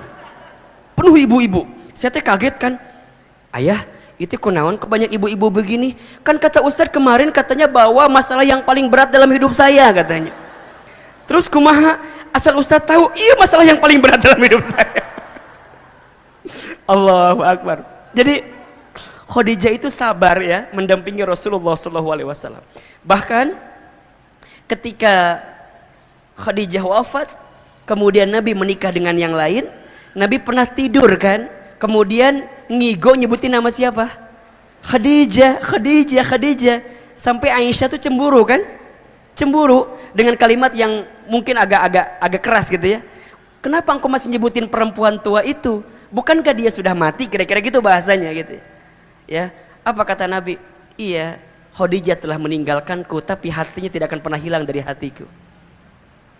Penuh ibu-ibu. Saya teh kaget kan, ayah, itu kunaon kebanyak ibu-ibu begini, kan kata Ustadz kemarin katanya bawa masalah yang paling berat dalam hidup saya katanya. Terus kumaha asal Ustadz tahu, iya masalah yang paling berat dalam hidup saya. Allahu Akbar. Jadi Khadijah itu sabar ya mendampingi Rasulullah SAW. Bahkan ketika Khadijah wafat, kemudian Nabi menikah dengan yang lain, Nabi pernah tidur kan, kemudian ngigo nyebutin nama siapa? Khadijah. Sampai Aisyah tuh cemburu kan? Cemburu dengan kalimat yang mungkin agak keras gitu ya. Kenapa engkau masih nyebutin perempuan tua itu? Bukankah dia sudah mati? Kira-kira gitu bahasanya gitu. Ya, apa kata Nabi? Iya, Khadijah telah meninggalkanku, tapi hatinya tidak akan pernah hilang dari hatiku.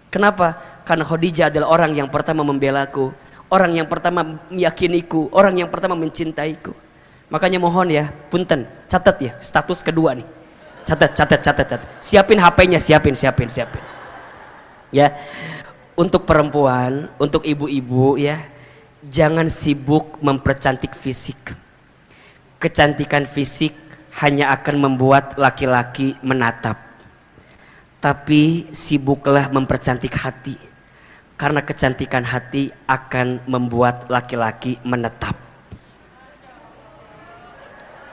Kenapa? Karena Khadijah adalah orang yang pertama membelaku, orang yang pertama meyakiniku, orang yang pertama mencintaiku. Makanya mohon ya, punten, catat ya, status kedua nih. Catat. Siapin HP-nya, siapin. Ya. Untuk perempuan, untuk ibu-ibu ya, jangan sibuk mempercantik fisik. Kecantikan fisik hanya akan membuat laki-laki menatap. Tapi sibuklah mempercantik hati. Karena kecantikan hati akan membuat laki-laki menetap.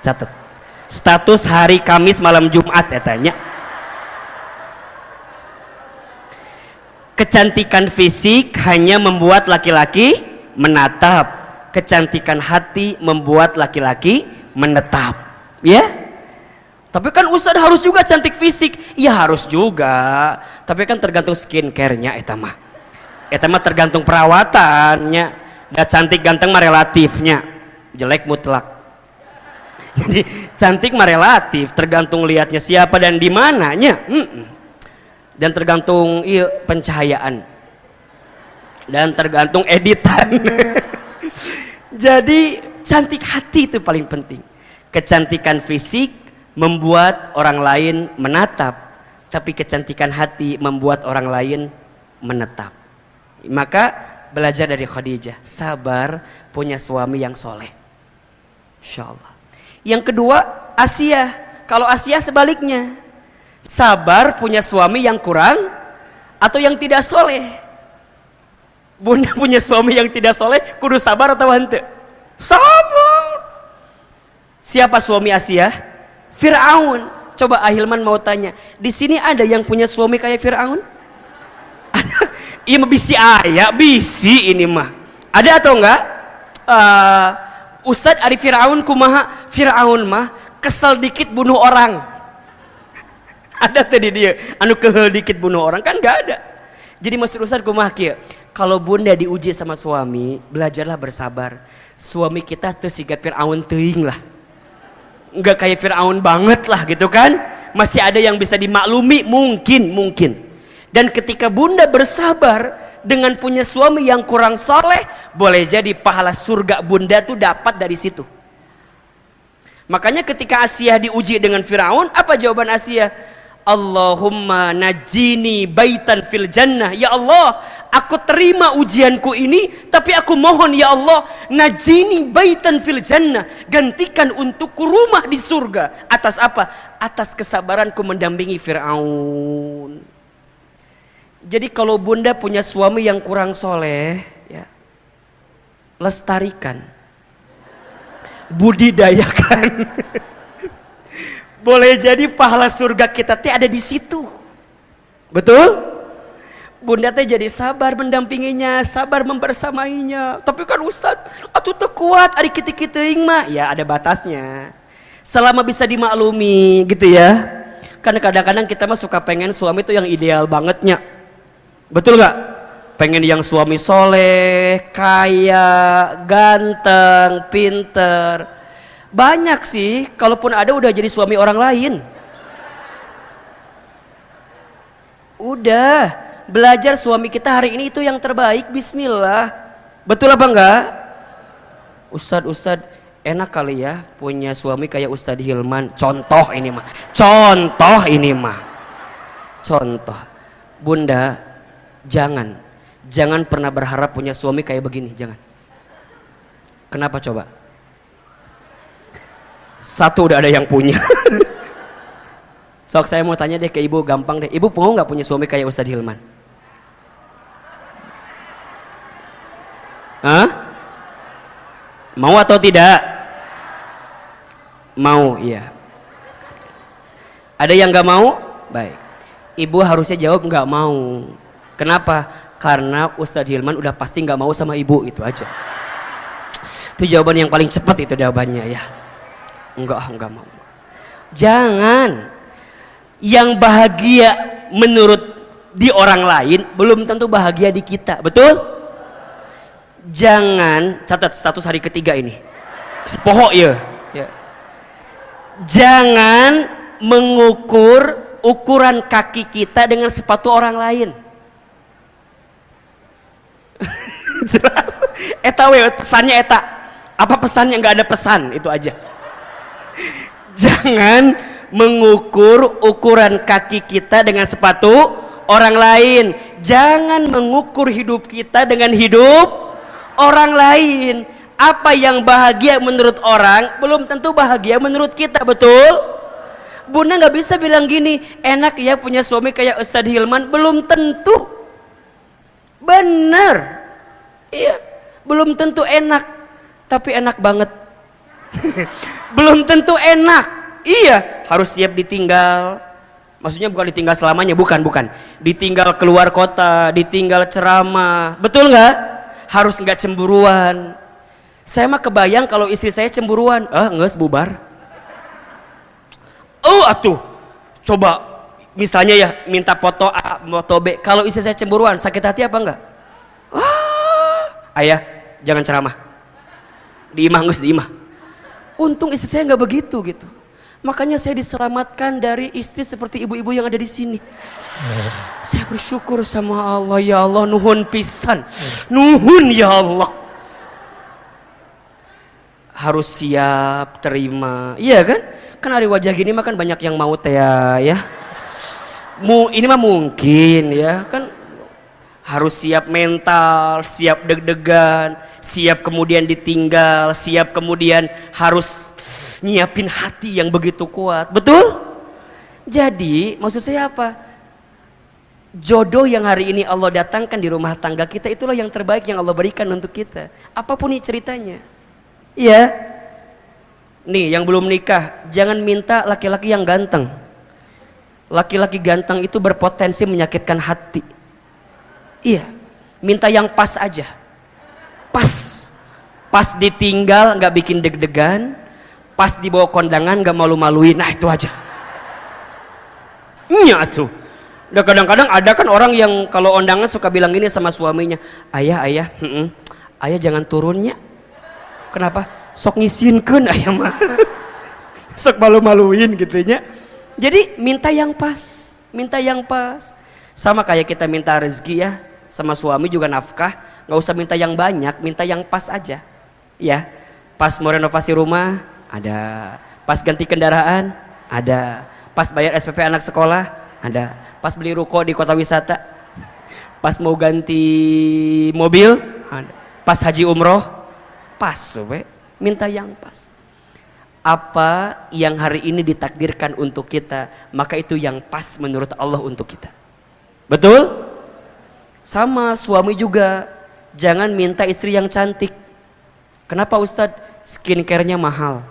Catat. Status hari Kamis malam Jumat ya tanya. Kecantikan fisik hanya membuat laki-laki menatap. Kecantikan hati membuat laki-laki menetap. Ya? Tapi kan Ustadz harus juga cantik fisik. Iya harus juga. Tapi kan tergantung skincare-nya eta mah. Eta mah tergantung perawatannya. Da cantik ganteng mah relatifnya. Jelek mutlak. Jadi cantik mah relatif, tergantung lihatnya siapa dan di mananya. Dan tergantung pencahayaan. Dan tergantung editan. Jadi cantik hati itu paling penting. Kecantikan fisik membuat orang lain menatap, tapi kecantikan hati membuat orang lain menetap. Maka belajar dari Khadijah, sabar punya suami yang soleh. Insyaallah. Yang kedua, Asia. Kalau Asia sebaliknya, sabar punya suami yang kurang atau yang tidak soleh. Bunda punya suami yang tidak soleh, kudu sabar atau hante? Sabar. Siapa suami Asia? Fir'aun. Coba Ahilman mau tanya, di sini ada yang punya suami kayak Fir'aun? Ada? Iya bisi ayah, bisi ini mah. Ada atau enggak? Ustadz ari Fir'aun kumaha? Fir'aun mah kesel dikit bunuh orang. Ada tadi dia, anu kehel dikit bunuh orang, kan enggak ada. Jadi maksud Ustadz kumaha kieu? Kalau bunda diuji sama suami, belajarlah bersabar. Suami kita teu siga Fir'aun teuing lah. Enggak kayak Fir'aun banget lah gitu kan. Masih ada yang bisa dimaklumi, mungkin. Dan ketika bunda bersabar dengan punya suami yang kurang soleh, boleh jadi pahala surga bunda tuh dapat dari situ. Makanya ketika Asia diuji dengan Fir'aun, apa jawaban Asia? Allahumma najini baitan fil jannah. Ya Allah, aku terima ujianku ini, tapi aku mohon ya Allah, najini baitan fil jannah, gantikan untukku rumah di surga. Atas apa? Atas kesabaranku mendampingi Fir'aun. Jadi kalau bunda punya suami yang kurang soleh, ya, lestarikan, budidayakan. Boleh jadi pahala surga kita teh ada di situ. Betul? Bunda teh jadi sabar mendampinginya, sabar membersamainya. Tapi kan Ustadz, atuh teu kuat ari kitu-kitu teuing mah. Ya ada batasnya. Selama bisa dimaklumi gitu ya. Karena kadang-kadang kita mah suka pengen suami itu yang ideal bangetnya. Betul gak? Pengen yang suami soleh, kaya, ganteng, pinter. Banyak sih, kalaupun ada udah jadi suami orang lain. Udah, belajar suami kita hari ini itu yang terbaik, bismillah. Betul apa enggak? Ustadz, enak kali ya punya suami kayak Ustadz Hilman. Contoh ini mah. Contoh. Bunda, jangan pernah berharap punya suami kayak begini, jangan. Kenapa coba? Satu udah ada yang punya. Sok saya mau tanya deh ke ibu, gampang deh. Ibu mau nggak punya suami kayak Ustadz Hilman? Hah? Mau atau tidak? Mau, iya. Ada yang nggak mau? Baik. Ibu harusnya jawab nggak mau. Kenapa? Karena Ustadz Hilman udah pasti nggak mau sama ibu, itu aja. Itu jawaban yang paling cepat itu jawabannya ya. Enggak mau. Jangan. Yang bahagia menurut di orang lain belum tentu bahagia di kita, betul? Jangan, catat status hari ketiga ini. Sepoho ya. Jangan mengukur ukuran kaki kita dengan sepatu orang lain. Jelas. Eta we pesannya eta. Apa pesannya? Nggak ada pesan, itu aja. Jangan mengukur ukuran kaki kita dengan sepatu orang lain. Jangan mengukur hidup kita dengan hidup orang lain. Apa yang bahagia menurut orang belum tentu bahagia menurut kita, betul? Bunda nggak bisa bilang gini, enak ya punya suami kayak Ustadz Hilman, belum tentu. Bener. Iya, belum tentu enak, tapi enak banget. Belum tentu enak. Iya, harus siap ditinggal. Maksudnya bukan ditinggal selamanya, bukan. Ditinggal keluar kota, ditinggal ceramah. Betul nggak? Harus nggak cemburuan. Saya mah kebayang kalau istri saya cemburuan, nggak bubar. Atuh, coba misalnya ya minta foto A, foto B. Kalau istri saya cemburuan, sakit hati apa enggak? Ayah, jangan ceramah. Diimah. Untung istri saya nggak begitu gitu. Makanya saya diselamatkan dari istri seperti ibu-ibu yang ada di sini. Saya bersyukur sama Allah, ya Allah, nuhun pisan. Nuhun ya Allah. Harus siap terima. Iya kan? Kan hari wajah gini mah kan banyak yang mau teh ya. Ini mah mungkin ya kan. Harus siap mental, siap deg-degan, siap kemudian ditinggal, siap kemudian harus nyiapin hati yang begitu kuat. Betul? Jadi maksud saya apa? Jodoh yang hari ini Allah datangkan di rumah tangga kita, itulah yang terbaik yang Allah berikan untuk kita. Apapun nih ceritanya. Iya. Nih yang belum nikah, jangan minta laki-laki yang ganteng. Laki-laki ganteng itu berpotensi menyakitkan hati. Iya. Minta yang pas aja. Pas ditinggal nggak bikin deg-degan, pas dibawa kondangan nggak malu-maluin. Nah itu aja. Iya tuh. Dan kadang-kadang ada kan orang yang kalau undangan suka bilang gini sama suaminya, ayah jangan turunnya. Kenapa? Sok ngisinkeun ayah mah. Sok malu-maluin gitunya. Jadi minta yang pas, sama kayak kita minta rezeki ya, sama suami juga nafkah, nggak usah minta yang banyak, minta yang pas aja. Ya, pas mau renovasi rumah ada, pas ganti kendaraan ada, pas bayar SPP anak sekolah ada, pas beli ruko di kota wisata, pas mau ganti mobil ada, pas haji umroh pas, minta yang pas. Apa yang hari ini ditakdirkan untuk kita, maka itu yang pas menurut Allah untuk kita. Betul? Sama suami juga, jangan minta istri yang cantik. Kenapa Ustadz? Skincare-nya mahal.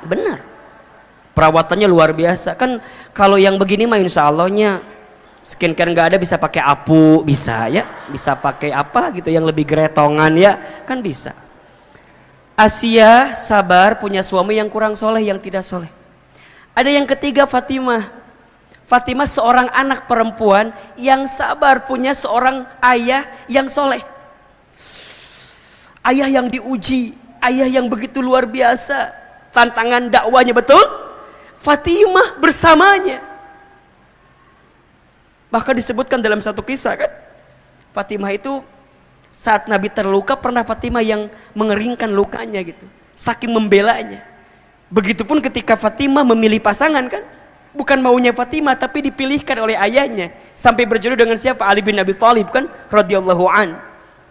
Benar. Perawatannya luar biasa. Kan kalau yang begini mah insya Allahnya skincare nggak ada, bisa pakai apu, bisa ya, bisa pakai apa gitu yang lebih geretongan ya, kan bisa. Asia sabar punya suami yang kurang soleh, yang tidak soleh. Ada yang ketiga Fatimah. Fatimah seorang anak perempuan yang sabar punya seorang ayah yang soleh. Ayah yang diuji, ayah yang begitu luar biasa tantangan dakwanya, betul? Fatimah bersamanya. Bahkan disebutkan dalam satu kisah kan, Fatimah itu saat Nabi terluka pernah Fatimah yang mengeringkan lukanya gitu, saking membelanya. Begitupun ketika Fatimah memilih pasangan kan, bukan maunya Fatimah tapi dipilihkan oleh ayahnya, sampai berjodoh dengan siapa? Ali bin Abi Thalib kan, radhiyallahu an.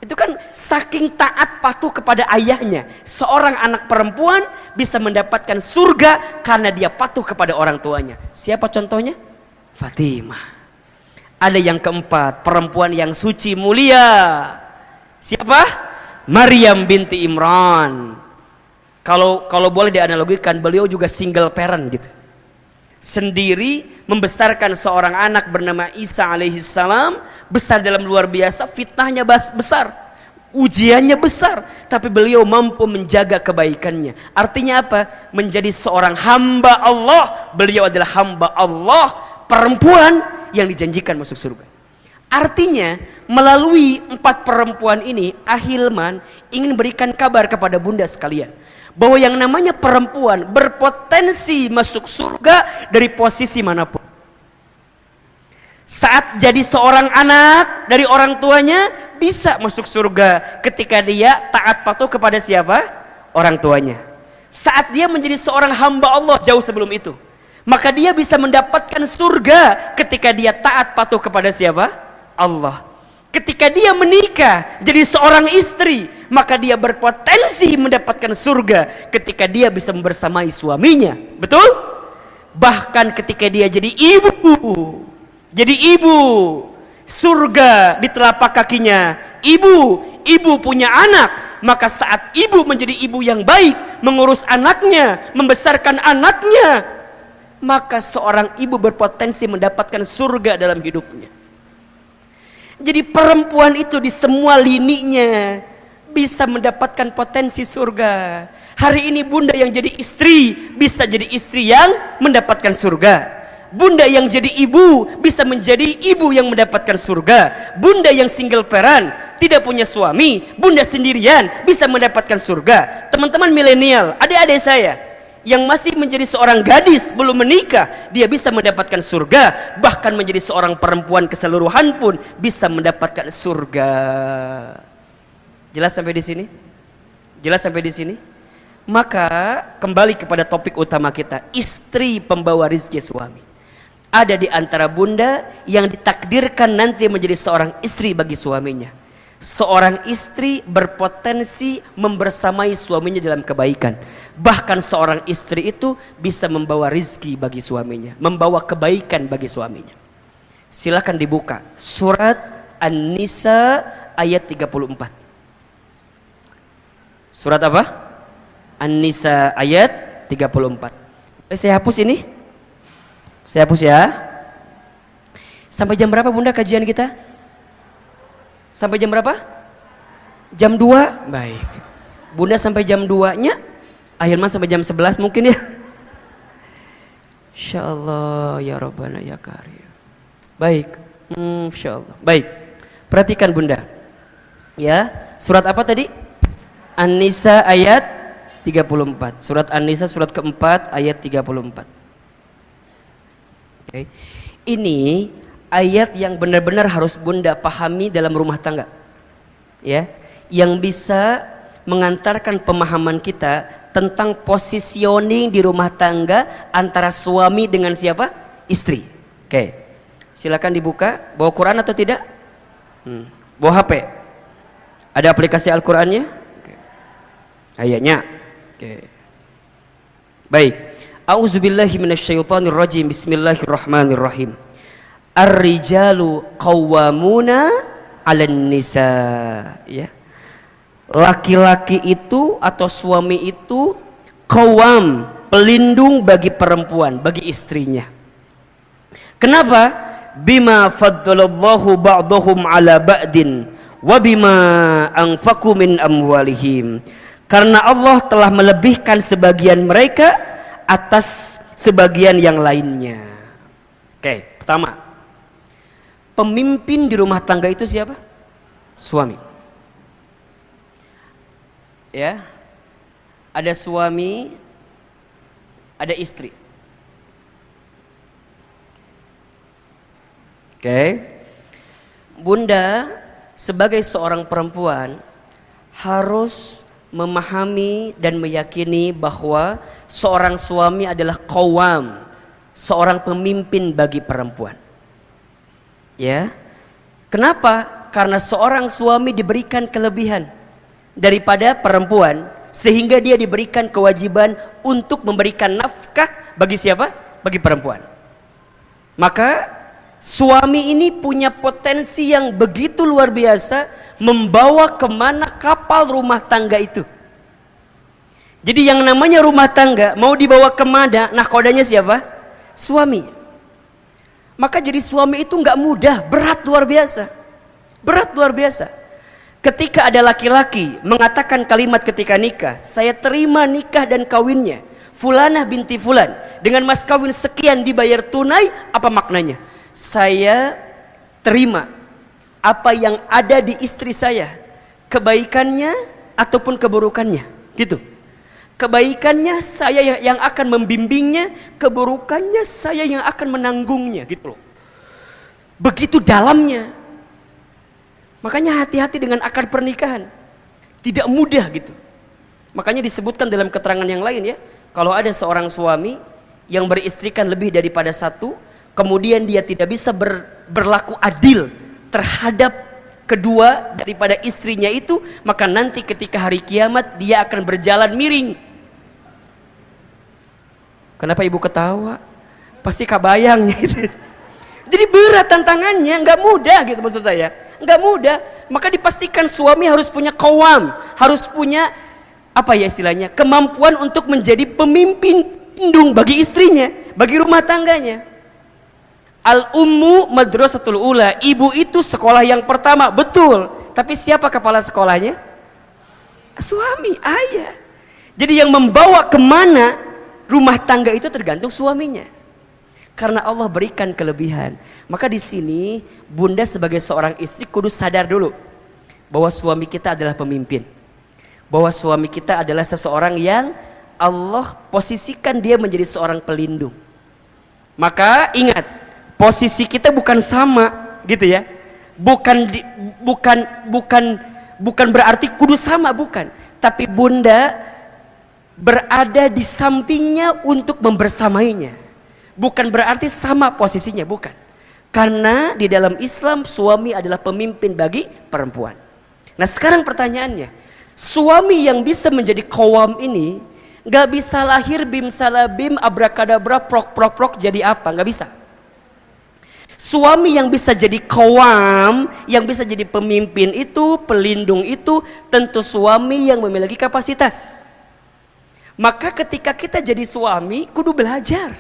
Itu kan saking taat patuh kepada ayahnya. Seorang anak perempuan bisa mendapatkan surga karena dia patuh kepada orang tuanya. Siapa contohnya? Fatimah. Ada yang keempat, perempuan yang suci mulia. Siapa? Maryam binti Imran. Kalau boleh dianalogikan, beliau juga single parent gitu. Sendiri membesarkan seorang anak bernama Isa alaihissalam, besar dalam luar biasa, fitnahnya besar, ujiannya besar, tapi beliau mampu menjaga kebaikannya. Artinya apa? Menjadi seorang hamba Allah. Beliau adalah hamba Allah, perempuan yang dijanjikan masuk surga. Artinya melalui 4 perempuan ini, Ahilman ingin berikan kabar kepada bunda sekalian, bahwa yang namanya perempuan berpotensi masuk surga dari posisi manapun. Saat jadi seorang anak dari orang tuanya bisa masuk surga ketika dia taat patuh kepada siapa? Orang tuanya. Saat dia menjadi seorang hamba Allah jauh sebelum itu, maka dia bisa mendapatkan surga ketika dia taat patuh kepada siapa? Allah. Ketika dia menikah jadi seorang istri, maka dia berpotensi mendapatkan surga ketika dia bisa membersamai suaminya. Betul? Bahkan ketika dia jadi ibu, surga di telapak kakinya. Ibu punya anak, maka saat ibu menjadi ibu yang baik, mengurus anaknya, membesarkan anaknya, maka seorang ibu berpotensi mendapatkan surga dalam hidupnya. Jadi perempuan itu di semua lininya bisa mendapatkan potensi surga. Hari ini bunda yang jadi istri bisa jadi istri yang mendapatkan surga. Bunda yang jadi ibu bisa menjadi ibu yang mendapatkan surga. Bunda yang single parent, tidak punya suami, bunda sendirian bisa mendapatkan surga. Teman-teman milenial, adik-adik saya yang masih menjadi seorang gadis belum menikah, dia bisa mendapatkan surga. Bahkan menjadi seorang perempuan keseluruhan pun bisa mendapatkan surga. Jelas sampai di sini? Jelas sampai di sini? Maka kembali kepada topik utama kita, istri pembawa rizki suami. Ada di antara bunda yang ditakdirkan nanti menjadi seorang istri bagi suaminya. Seorang istri berpotensi membersamai suaminya dalam kebaikan. Bahkan seorang istri itu bisa membawa rizki bagi suaminya, membawa kebaikan bagi suaminya. Silakan dibuka. Surat An-Nisa ayat 34. Surat apa? An-Nisa ayat 34. Saya hapus ini. Saya hapus ya. Sampai jam berapa Bunda kajian kita? Sampai jam berapa? Jam 2? Baik. Bunda sampai jam 2-nya. Ahilman sampai jam 11 mungkin ya. Insyaallah ya Rabbana ya Karim. Baik. Insyaallah. Baik. Perhatikan Bunda. Ya, surat apa tadi? An-Nisa ayat 34. Surat An-Nisa surat keempat ayat 34. Okay. Ini ayat yang benar-benar harus Bunda pahami dalam rumah tangga. Ya, yang bisa mengantarkan pemahaman kita tentang positioning di rumah tangga antara suami dengan siapa? Istri. Oke. Silakan dibuka. Bawa Quran atau tidak? Bawa HP. Ada aplikasi Al-Qur'annya? Oke. Ayatnya. Oke. Baik. A'udzubillahi minasyaitonirrajim. Bismillahirrahmanirrahim. Ar-rijalu qawwamuna 'alan nisa. Ya. Laki-laki itu atau suami itu qawwam, pelindung bagi perempuan, bagi istrinya. Kenapa? Bima faddalallahu ba'dahum 'ala ba'din wa bima anfaqu min amwalihim. Karena Allah telah melebihkan sebagian mereka atas sebagian yang lainnya. Oke, pertama, pemimpin di rumah tangga itu siapa? Suami. Ya, ada suami, ada istri. Oke. Bunda sebagai seorang perempuan harus memahami dan meyakini bahwa seorang suami adalah qawwam, seorang pemimpin bagi perempuan. Ya. Kenapa? Karena seorang suami diberikan kelebihan daripada perempuan, sehingga dia diberikan kewajiban untuk memberikan nafkah bagi siapa? Bagi perempuan. Maka suami ini punya potensi yang begitu luar biasa membawa kemana kapal rumah tangga itu. Jadi yang namanya rumah tangga mau dibawa kemana, nahkodanya siapa? Suami. Maka jadi suami itu nggak mudah, berat luar biasa. Berat luar biasa. Ketika ada laki-laki mengatakan kalimat ketika nikah, saya terima nikah dan kawinnya Fulanah binti Fulan dengan mas kawin sekian dibayar tunai, apa maknanya? Saya terima apa yang ada di istri saya, kebaikannya ataupun keburukannya, gitu. Kebaikannya saya yang akan membimbingnya, keburukannya saya yang akan menanggungnya, gitu loh. Begitu dalamnya. Makanya hati-hati dengan akad pernikahan. Tidak mudah gitu. Makanya disebutkan dalam keterangan yang lain ya, kalau ada seorang suami yang beristrikan lebih daripada satu, kemudian dia tidak bisa berlaku adil terhadap kedua daripada istrinya itu, maka nanti ketika hari kiamat dia akan berjalan miring. Kenapa ibu ketawa? Pasti kabayang gitu. Jadi berat tantangannya, nggak mudah gitu maksud saya, nggak mudah. Maka dipastikan suami harus punya qawwam, harus punya apa ya istilahnya, kemampuan untuk menjadi pemimpin indung bagi istrinya, bagi rumah tangganya. Al-ummu madrasatul ula, ibu itu sekolah yang pertama, betul. Tapi siapa kepala sekolahnya? Suami, ayah. Jadi yang membawa kemana rumah tangga itu tergantung suaminya. Karena Allah berikan kelebihan. Maka di sini bunda sebagai seorang istri kudu sadar dulu bahwa suami kita adalah pemimpin, bahwa suami kita adalah seseorang yang Allah posisikan dia menjadi seorang pelindung. Maka ingat, posisi kita bukan sama gitu ya, bukan berarti kudu sama, bukan, tapi bunda berada di sampingnya untuk membersamainya. Bukan berarti sama posisinya, bukan. Karena di dalam Islam suami adalah pemimpin bagi perempuan. Nah sekarang pertanyaannya, suami yang bisa menjadi qawwam ini gak bisa lahir bim salabim abrakadabra prok prok prok jadi apa, gak bisa. Suami yang bisa jadi qawam, yang bisa jadi pemimpin itu, pelindung itu, tentu suami yang memiliki kapasitas. Maka ketika kita jadi suami, kudu belajar,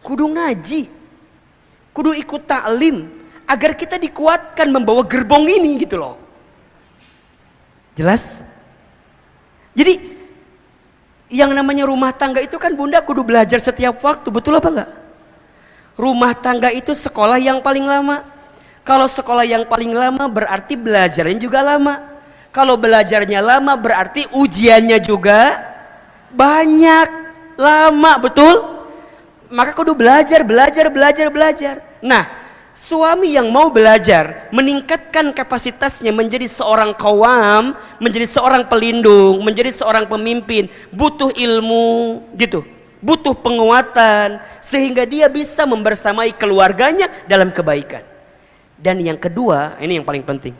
kudu ngaji, kudu ikut taklim, agar kita dikuatkan membawa gerbong ini gitu loh. Jelas? Jadi yang namanya rumah tangga itu kan bunda kudu belajar setiap waktu, betul apa enggak? Rumah tangga itu sekolah yang paling lama. Kalau sekolah yang paling lama berarti belajarnya juga lama. Kalau belajarnya lama berarti ujiannya juga banyak, lama, betul? Maka kudu belajar. Nah, suami yang mau belajar, meningkatkan kapasitasnya menjadi seorang qawam, menjadi seorang pelindung, menjadi seorang pemimpin, butuh ilmu gitu. Butuh penguatan sehingga dia bisa membersamai keluarganya dalam kebaikan. Dan yang kedua, ini yang paling penting.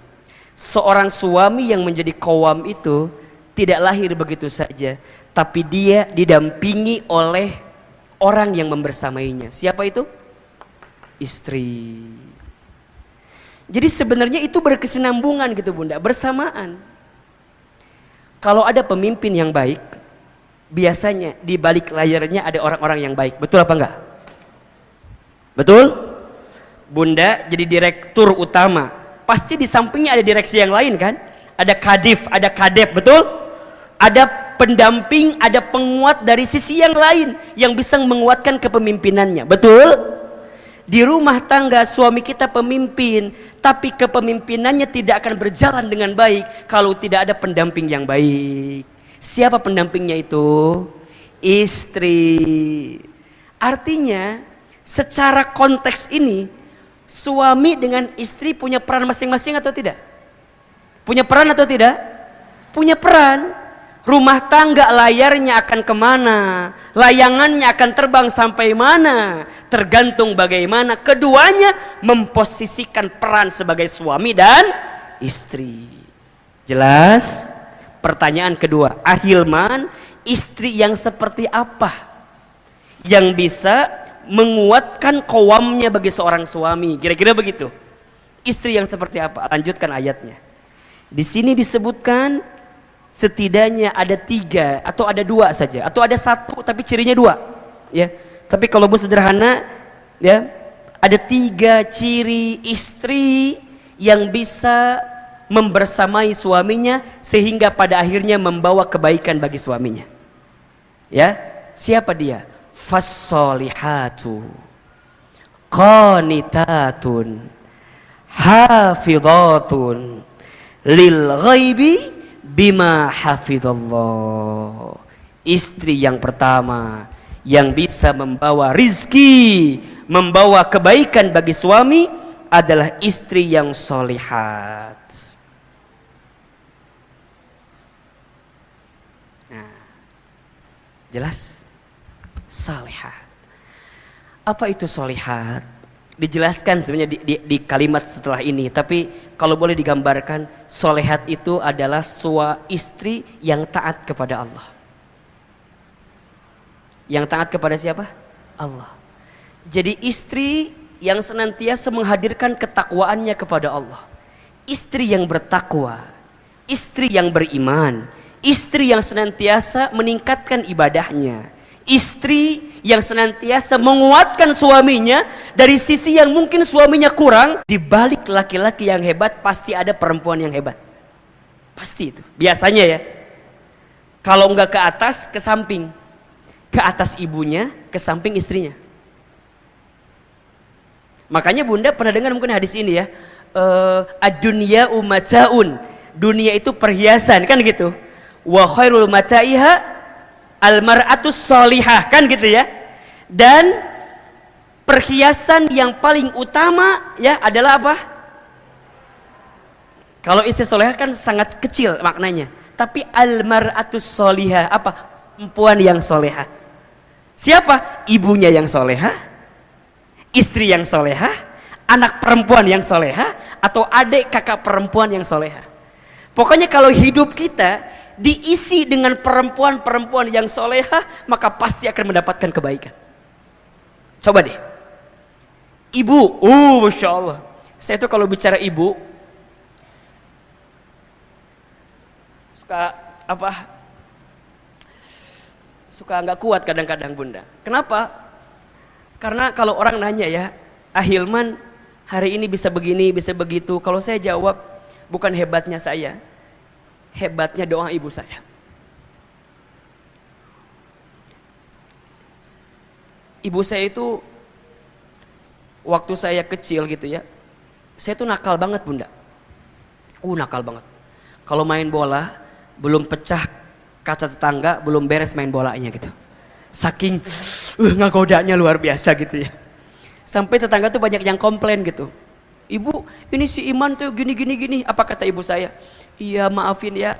Seorang suami yang menjadi qawam itu tidak lahir begitu saja, tapi dia didampingi oleh orang yang membersamainya. Siapa itu? Istri. Jadi sebenarnya itu berkesinambungan gitu bunda, bersamaan. Kalau ada pemimpin yang baik, biasanya di balik layarnya ada orang-orang yang baik. Betul apa enggak? Betul? Bunda jadi direktur utama, pasti di sampingnya ada direksi yang lain kan? Ada kadif, ada kadep, betul? Ada pendamping, ada penguat dari sisi yang lain yang bisa menguatkan kepemimpinannya. Betul? Di rumah tangga suami kita pemimpin, tapi kepemimpinannya tidak akan berjalan dengan baik kalau tidak ada pendamping yang baik. Siapa pendampingnya itu? Istri. Artinya secara konteks ini suami dengan istri punya peran masing-masing atau tidak? Punya peran atau tidak? Punya peran. Rumah tangga layarnya akan kemana? Layangannya akan terbang sampai mana? Tergantung bagaimana keduanya memposisikan peran sebagai suami dan istri. Jelas? Pertanyaan kedua, Ahilman, istri yang seperti apa yang bisa menguatkan qawamnya bagi seorang suami? Kira-kira begitu. Istri yang seperti apa? Lanjutkan ayatnya. Di sini disebutkan setidaknya ada 3 atau ada 2 saja, atau ada 1 tapi cirinya 2. Ya, tapi kalau sederhana, ya ada 3 ciri istri yang bisa membersamai suaminya sehingga pada akhirnya membawa kebaikan bagi suaminya. Ya, siapa dia? Fassolihatu qanitatun hafidhatun lil ghaibi bima hafidhallah. Istri yang pertama yang bisa membawa rizki, membawa kebaikan bagi suami adalah istri yang solihat. Jelas? Salihat. Apa itu solihat? Dijelaskan sebenarnya di kalimat setelah ini. Tapi kalau boleh digambarkan, solihat itu adalah istri yang taat kepada Allah. Yang taat kepada siapa? Allah. Jadi istri yang senantiasa menghadirkan ketakwaannya kepada Allah. Istri yang bertakwa. Istri yang beriman. Istri yang senantiasa meningkatkan ibadahnya. Istri yang senantiasa menguatkan suaminya dari sisi yang mungkin suaminya kurang. Di balik laki-laki yang hebat pasti ada perempuan yang hebat. Pasti itu. Biasanya ya. Kalau enggak ke atas, ke samping. Ke atas ibunya, ke samping istrinya. Makanya bunda pernah dengar mungkin hadis ini ya. Ad-dunya umataun. Dunia itu perhiasan, kan gitu. Wa khairul mata'iha almar'atus sholihah, kan gitu ya. Dan perhiasan yang paling utama ya adalah apa? Kalau istri solehah kan sangat kecil maknanya, tapi almar'atus sholihah apa? Perempuan yang solehah. Siapa? Ibunya yang solehah, istri yang solehah, anak perempuan yang solehah, atau adik kakak perempuan yang solehah. Pokoknya kalau hidup kita diisi dengan perempuan-perempuan yang solehah, maka pasti akan mendapatkan kebaikan. Coba deh, Ibu, Masya Allah. Saya tuh kalau bicara ibu, suka nggak kuat kadang-kadang bunda. Kenapa? Karena kalau orang nanya ya, Hilman hari ini bisa begini, bisa begitu. Kalau saya jawab, bukan hebatnya saya, hebatnya doa ibu saya. Ibu saya itu waktu saya kecil gitu ya, saya tuh nakal banget bunda. Nakal banget. Kalau main bola, belum pecah kaca tetangga, belum beres main bolanya gitu. Saking ngagodanya luar biasa gitu ya. Sampai tetangga tuh banyak yang komplain gitu. Ibu, ini si Iman tuh gini. Apa kata ibu saya? Iya maafin ya,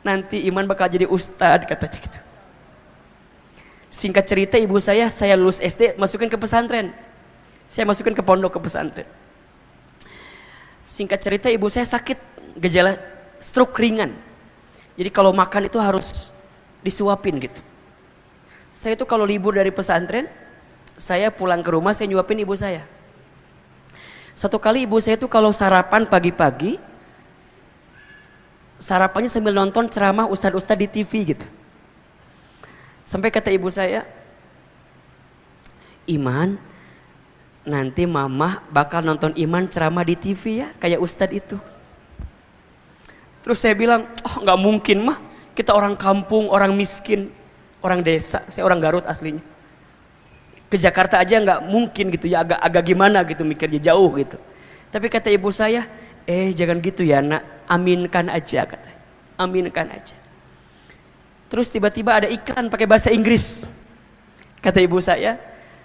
nanti Iman bakal jadi ustadz katanya gitu. Singkat cerita ibu saya lulus SD masukin ke pesantren. Saya masukin ke pondok ke pesantren. Singkat cerita ibu saya sakit gejala stroke ringan. Jadi kalau makan itu harus disuapin gitu. Saya itu kalau libur dari pesantren, saya pulang ke rumah saya nyuapin ibu saya. Satu kali ibu saya itu kalau sarapan pagi-pagi, sarapannya sambil nonton ceramah ustadz-ustadz di TV gitu. Sampai kata ibu saya, Iman, nanti mama bakal nonton Iman ceramah di TV ya, kayak ustadz itu. Terus saya bilang, nggak mungkin mah, kita orang kampung, orang miskin, orang desa, saya orang Garut aslinya. Ke Jakarta aja nggak mungkin gitu ya, agak gimana gitu mikirnya jauh gitu. Tapi kata ibu saya, jangan gitu ya nak, aminkan aja katanya, aminkan aja. Terus tiba-tiba ada iklan pakai bahasa Inggris. Kata ibu saya,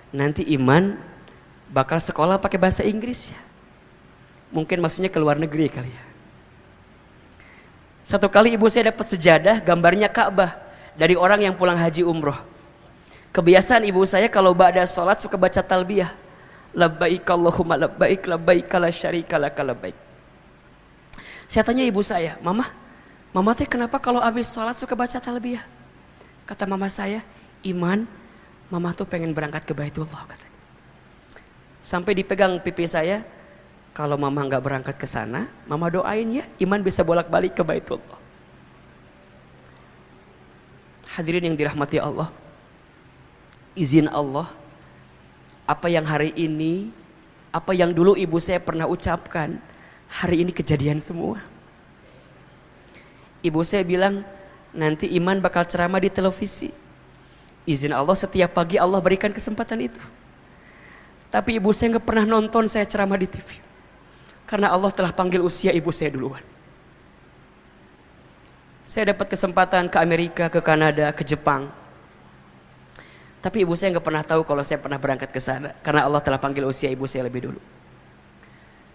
nanti Iman bakal sekolah pakai bahasa Inggris ya. Mungkin maksudnya ke luar negeri kali ya. Satu kali ibu saya dapat sejadah gambarnya Ka'bah dari orang yang pulang haji umroh. Kebiasaan ibu saya kalau ba'da sholat suka baca talbiyah. Labbaik Allahumma labbaik, labbaik la syarika laka labbaik. Saya tanya ibu saya, Mama teh kenapa kalau habis sholat suka baca talbiyah? Kata mama saya, Iman, mama tuh pengen berangkat ke Baitullah katanya. Sampai dipegang pipi saya, kalau mama nggak berangkat ke sana, mama doain ya, Iman bisa bolak-balik ke Baitullah. Hadirin yang dirahmati Allah, izin Allah, apa yang hari ini, apa yang dulu ibu saya pernah ucapkan, hari ini kejadian semua. Ibu saya bilang, nanti Iman bakal ceramah di televisi. Izin Allah setiap pagi Allah berikan kesempatan itu. Tapi ibu saya nggak pernah nonton saya ceramah di TV. Karena Allah telah panggil usia ibu saya duluan. Saya dapat kesempatan ke Amerika, ke Kanada, ke Jepang. Tapi ibu saya nggak pernah tahu kalau saya pernah berangkat ke sana. Karena Allah telah panggil usia ibu saya lebih dulu.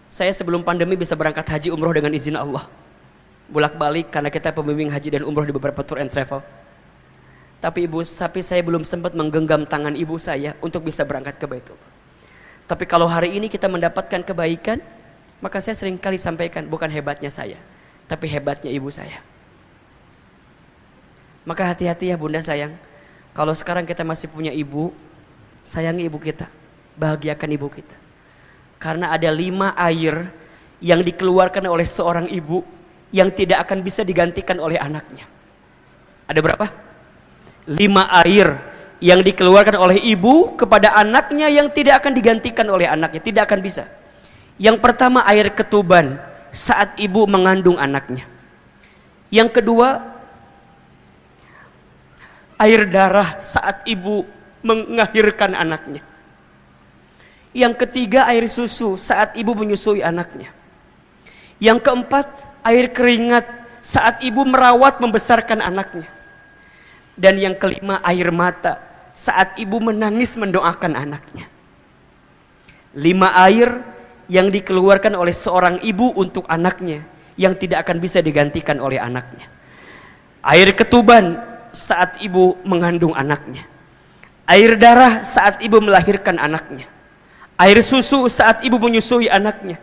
Saya sebelum pandemi bisa berangkat haji umroh dengan izin Allah. Bolak-balik karena kita pembimbing haji dan umroh di beberapa tour and travel. Tapi saya belum sempat menggenggam tangan ibu saya untuk bisa berangkat ke Baitullah. Tapi kalau hari ini kita mendapatkan kebaikan, maka saya sering kali sampaikan, bukan hebatnya saya, tapi hebatnya ibu saya. Maka hati-hati ya bunda sayang, kalau sekarang kita masih punya ibu, sayangi ibu kita, bahagiakan ibu kita. Karena ada 5 air yang dikeluarkan oleh seorang ibu yang tidak akan bisa digantikan oleh anaknya. Ada berapa? 5 air yang dikeluarkan oleh ibu kepada anaknya yang tidak akan digantikan oleh anaknya, tidak akan bisa. Yang pertama air ketuban saat ibu mengandung anaknya. Yang kedua air darah saat ibu mengakhirkan anaknya. Yang ketiga air susu saat ibu menyusui anaknya. Yang keempat air keringat saat ibu merawat membesarkan anaknya. Dan yang kelima air mata saat ibu menangis mendoakan anaknya. 5 air yang dikeluarkan oleh seorang ibu untuk anaknya yang tidak akan bisa digantikan oleh anaknya. Air ketuban saat ibu mengandung anaknya. Air darah saat ibu melahirkan anaknya. Air susu saat ibu menyusui anaknya.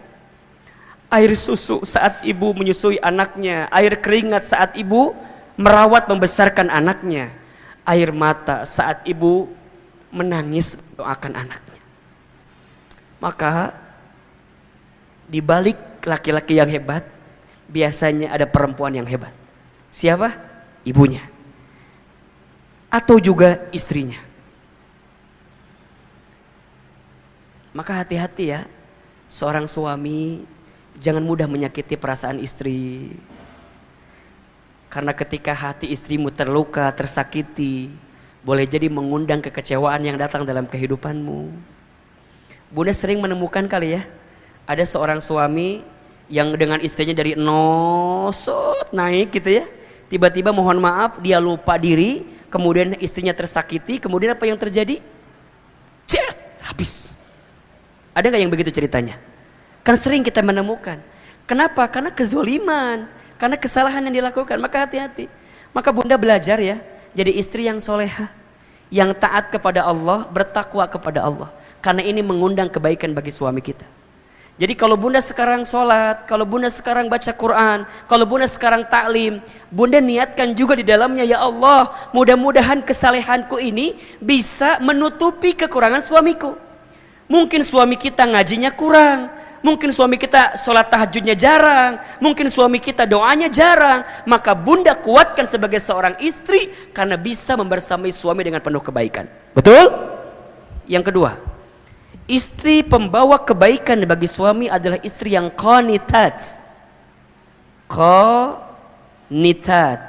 Air susu saat ibu menyusui anaknya. Air keringat saat ibu merawat membesarkan anaknya. Air mata saat ibu menangis mendoakan anaknya. Maka di balik laki-laki yang hebat biasanya ada perempuan yang hebat. Siapa? Ibunya. Atau juga istrinya. Maka hati-hati ya, seorang suami jangan mudah menyakiti perasaan istri. Karena ketika hati istrimu terluka, tersakiti, boleh jadi mengundang kekecewaan yang datang dalam kehidupanmu. Bunda sering menemukan kali ya, ada seorang suami yang dengan istrinya dari nosot naik gitu ya, tiba-tiba mohon maaf dia lupa diri, kemudian istrinya tersakiti, kemudian apa yang terjadi? Cet, habis. Ada gak yang begitu ceritanya? Kan sering kita menemukan. Kenapa? Karena kezoliman, karena kesalahan yang dilakukan. Maka hati-hati. Maka bunda belajar ya, jadi istri yang soleha, yang taat kepada Allah, bertakwa kepada Allah. Karena ini mengundang kebaikan bagi suami kita. Jadi kalau bunda sekarang sholat, kalau bunda sekarang baca Quran, kalau bunda sekarang taklim, bunda niatkan juga di dalamnya, ya Allah, mudah-mudahan kesalehanku ini bisa menutupi kekurangan suamiku. Mungkin suami kita ngajinya kurang, mungkin suami kita sholat tahajudnya jarang, mungkin suami kita doanya jarang. Maka bunda kuatkan sebagai seorang istri karena bisa membersamai suami dengan penuh kebaikan. Betul? Yang kedua, istri pembawa kebaikan bagi suami adalah istri yang qanitat. Qanitat.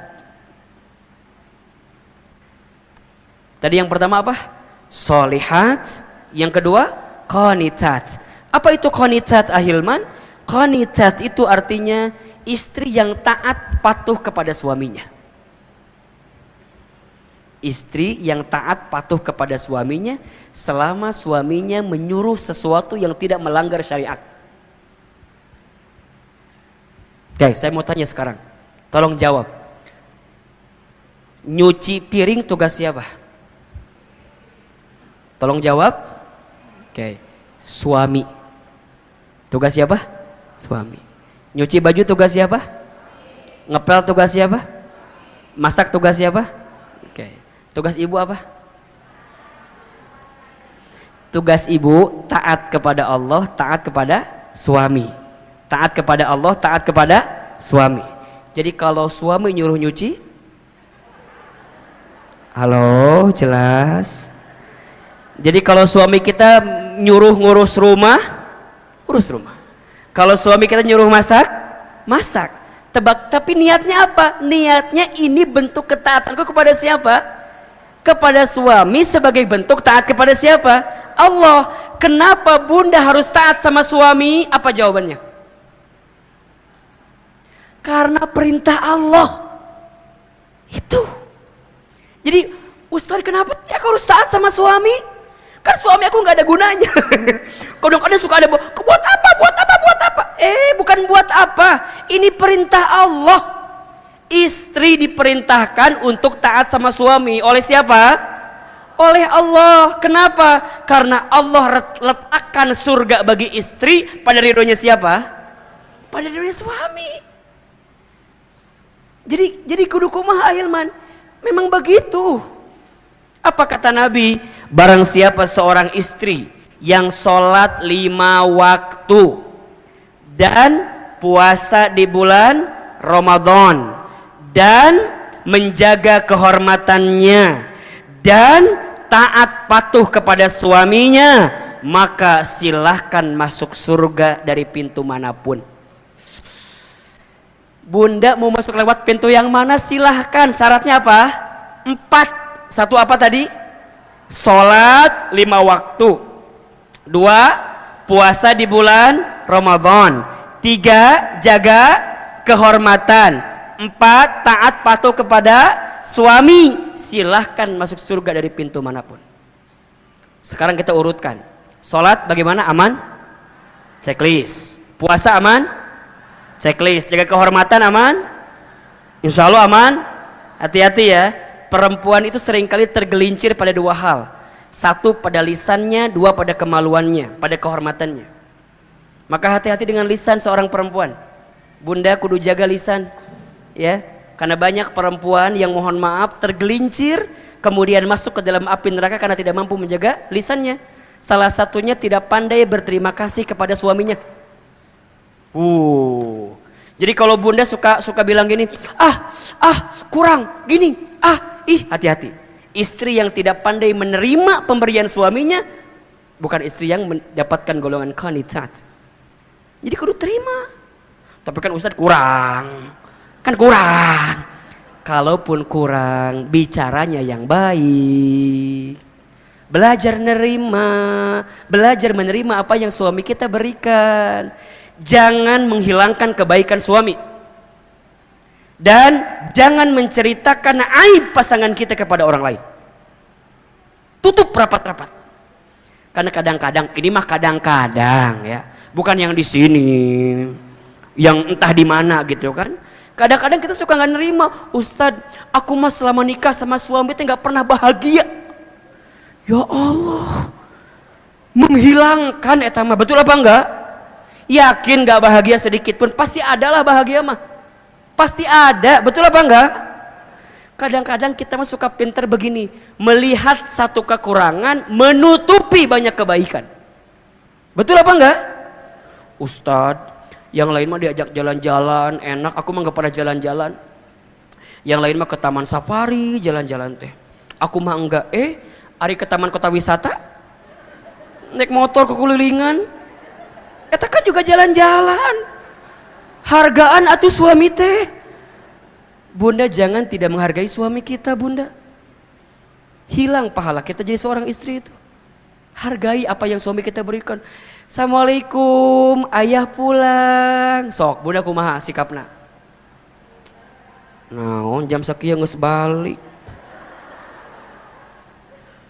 Tadi yang pertama apa? Solihat. Yang kedua, qanitat. Apa itu qanitat, Ahilman? Qanitat itu artinya istri yang taat patuh kepada suaminya. Istri yang taat patuh kepada suaminya selama suaminya menyuruh sesuatu yang tidak melanggar syariat. Oke, saya mau tanya sekarang. Tolong jawab. Nyuci piring tugas siapa? Tolong jawab. Oke, suami. Tugas siapa? Suami. Nyuci baju tugas siapa? Ngepel tugas siapa? Masak tugas siapa? Oke. Tugas ibu apa? Tugas ibu taat kepada Allah, taat kepada suami. Taat kepada Allah, taat kepada suami. Jadi kalau suami nyuruh nyuci, halo, jelas. Jadi kalau suami kita nyuruh ngurus rumah, urus rumah. Kalau suami kita nyuruh masak, masak. Tebak, tapi niatnya apa? Niatnya ini bentuk ketaatanku kepada siapa? Kepada suami sebagai bentuk taat kepada siapa? Allah. Kenapa bunda harus taat sama suami? Apa jawabannya? Karena perintah Allah. Itu. Jadi, Ustaz, kenapa aku harus taat sama suami? Kan suami aku nggak ada gunanya. Kadang-kadang suka ada buat apa? Bukan buat apa. Ini perintah Allah. Istri diperintahkan untuk taat sama suami. Oleh siapa? Oleh Allah. Kenapa? Karena Allah letakkan surga bagi istri pada ridhonya siapa? Pada ridhonya suami. Jadi kudu kumaha Ahilman. Memang begitu. Apa kata Nabi? Barang siapa seorang istri yang sholat 5 waktu dan puasa di bulan Ramadan dan menjaga kehormatannya dan taat patuh kepada suaminya, maka silahkan masuk surga dari pintu manapun. Bunda mau masuk lewat pintu yang mana? Silahkan. Syaratnya apa? 4. Satu apa tadi? Sholat 5 waktu. 2. Puasa di bulan Ramadan. 3. Jaga kehormatan. 4. Taat patuh kepada suami. Silahkan masuk surga dari pintu manapun. Sekarang kita urutkan. Sholat bagaimana? Aman? Checklist. Puasa aman? Checklist. Jaga kehormatan aman? Insya Allah aman? Hati-hati ya. Perempuan itu seringkali tergelincir pada 2 hal. 1 pada lisannya, 2 pada kemaluannya, pada kehormatannya. Maka hati-hati dengan lisan seorang perempuan. Bunda kudu jaga lisan, ya. Karena banyak perempuan yang mohon maaf tergelincir, kemudian masuk ke dalam api neraka karena tidak mampu menjaga lisannya. Salah satunya tidak pandai berterima kasih kepada suaminya. Jadi kalau bunda suka bilang gini, kurang, gini, hati-hati. Istri yang tidak pandai menerima pemberian suaminya bukan istri yang mendapatkan golongan qanitat. Jadi kudu terima. Tapi kan Ustadz kurang. Kalaupun kurang, bicaranya yang baik. Belajar menerima apa yang suami kita berikan. Jangan menghilangkan kebaikan suami. Dan jangan menceritakan aib pasangan kita kepada orang lain. Tutup rapat-rapat. Karena kadang-kadang, ini mah kadang-kadang ya. Bukan yang di sini. Yang entah di mana gitu kan. Kadang-kadang kita suka nggak nerima, Ustadz, aku mah selama nikah sama suami itu nggak pernah bahagia. Ya Allah, menghilangkan etama, betul apa enggak? Yakin nggak bahagia sedikit pun, pasti adalah bahagia mah, pasti ada, betul apa enggak? Kadang-kadang kita mah suka pinter begini, melihat satu kekurangan, menutupi banyak kebaikan, betul apa enggak? Ustadz, yang lain mah diajak jalan-jalan, enak. Aku mah gak pernah jalan-jalan. Yang lain mah ke taman safari, jalan-jalan teh. Aku mah enggak. Ari ke taman kota wisata, naik motor kekelilingan. Eta kan juga jalan-jalan. Hargaan atuh suami teh. Bunda jangan tidak menghargai suami kita, bunda. Hilang pahala kita jadi seorang istri itu. Hargai apa yang suami kita berikan. Assalamualaikum, ayah pulang. Sok, bunda kumaha sikapna? Naon jam sakieu geus balik.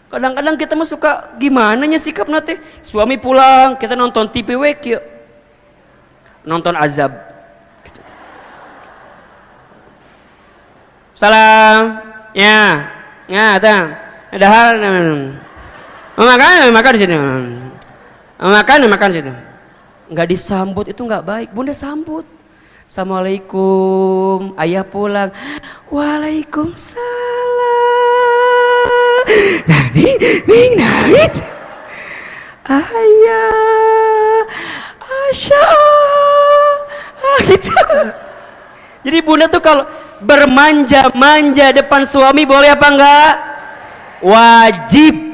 Kadang-kadang kita mah suka gimana nya sikapna teh. Suami pulang, kita nonton TV we kieu. Nonton azab. Gitu. Salam. Ya. Ya, tah. Dahar. Makan di sini. Makan situ. Nggak disambut itu nggak baik. Bunda sambut. Assalamualaikum, ayah pulang. Waalaikumsalam. Nangit. Ayah, Asya. Gitu. Jadi bunda tuh kalau bermanja-manja depan suami boleh apa enggak? Wajib.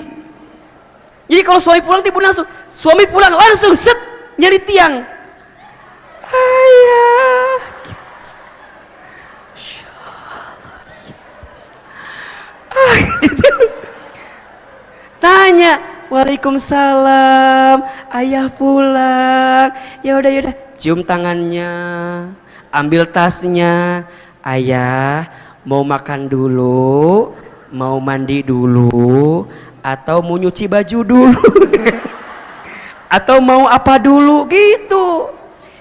Jadi kalau suami pulang tiba langsung set nyari tiang. Ayah, gitu. Gitu. Tanya, waalaikumsalam, ayah pulang. Ya udah, cium tangannya, ambil tasnya. Ayah mau makan dulu, mau mandi dulu. Atau mau nyuci baju dulu atau mau apa dulu gitu.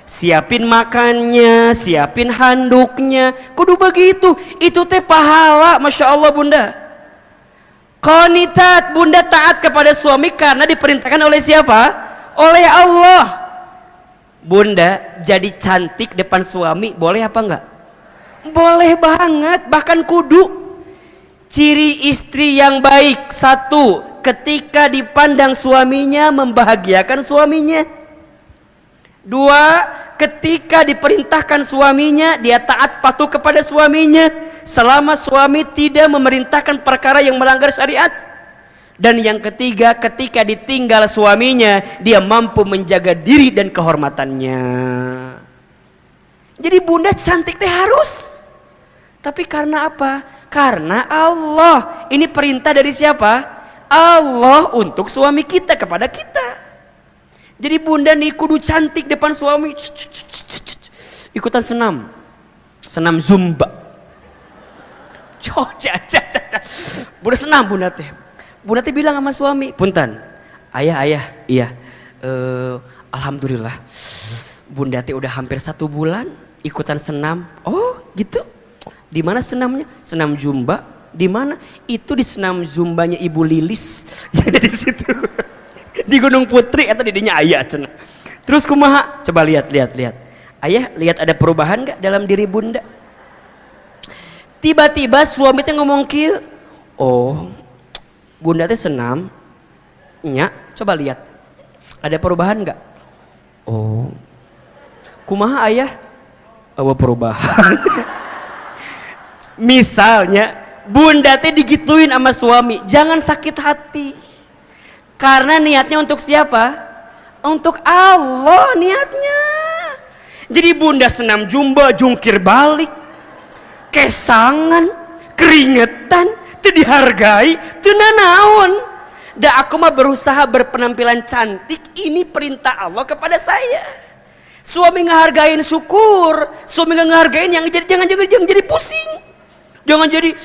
Siapin makannya, siapin handuknya, kudu begitu. Itu teh pahala, Masya Allah bunda. Qanitat, bunda taat kepada suami karena diperintahkan oleh siapa? Oleh Allah. Bunda jadi cantik depan suami boleh apa enggak? Boleh banget, bahkan kudu. Ciri istri yang baik, satu, ketika dipandang suaminya membahagiakan suaminya. Dua, ketika diperintahkan suaminya dia taat patuh kepada suaminya selama suami tidak memerintahkan perkara yang melanggar syariat. Dan yang ketiga, ketika ditinggal suaminya dia mampu menjaga diri dan kehormatannya. Jadi bunda cantik teh harus. Tapi karena apa? Karena Allah. Ini perintah dari siapa? Allah untuk suami kita, kepada kita. Jadi bunda nih kudu cantik depan suami. Ikutan senam zumba. Bunda senam bunda teh. Bunda teh bilang sama suami, punten, ayah, iya, alhamdulillah, bunda teh udah hampir 1 bulan ikutan senam. Oh gitu. Di mana senamnya? Senam zumba. Di mana? Itu di senam zumbanya Ibu Lilis. Yang di situ. Di Gunung Putri atau di dinya ayah cenah. Terus kumaha? Coba lihat. Ayah, lihat ada perubahan enggak dalam diri bunda? Tiba-tiba suami teh ngomong kieu. Oh, bunda teh senam Nya, coba lihat. Ada perubahan nggak? Oh. Kumaha ayah? Oh, perubahan. Misalnya, bunda teh digituin sama suami, jangan sakit hati. Karena niatnya untuk siapa? Untuk Allah niatnya. Jadi bunda senam jumba, jungkir balik, kesangan, keringetan, teu dihargai, teu nanaon. Da aku mah berusaha berpenampilan cantik, ini perintah Allah kepada saya. Suami ngehargain syukur, suami nggak ngehargain yang jangan jadi pusing. Jangan jadi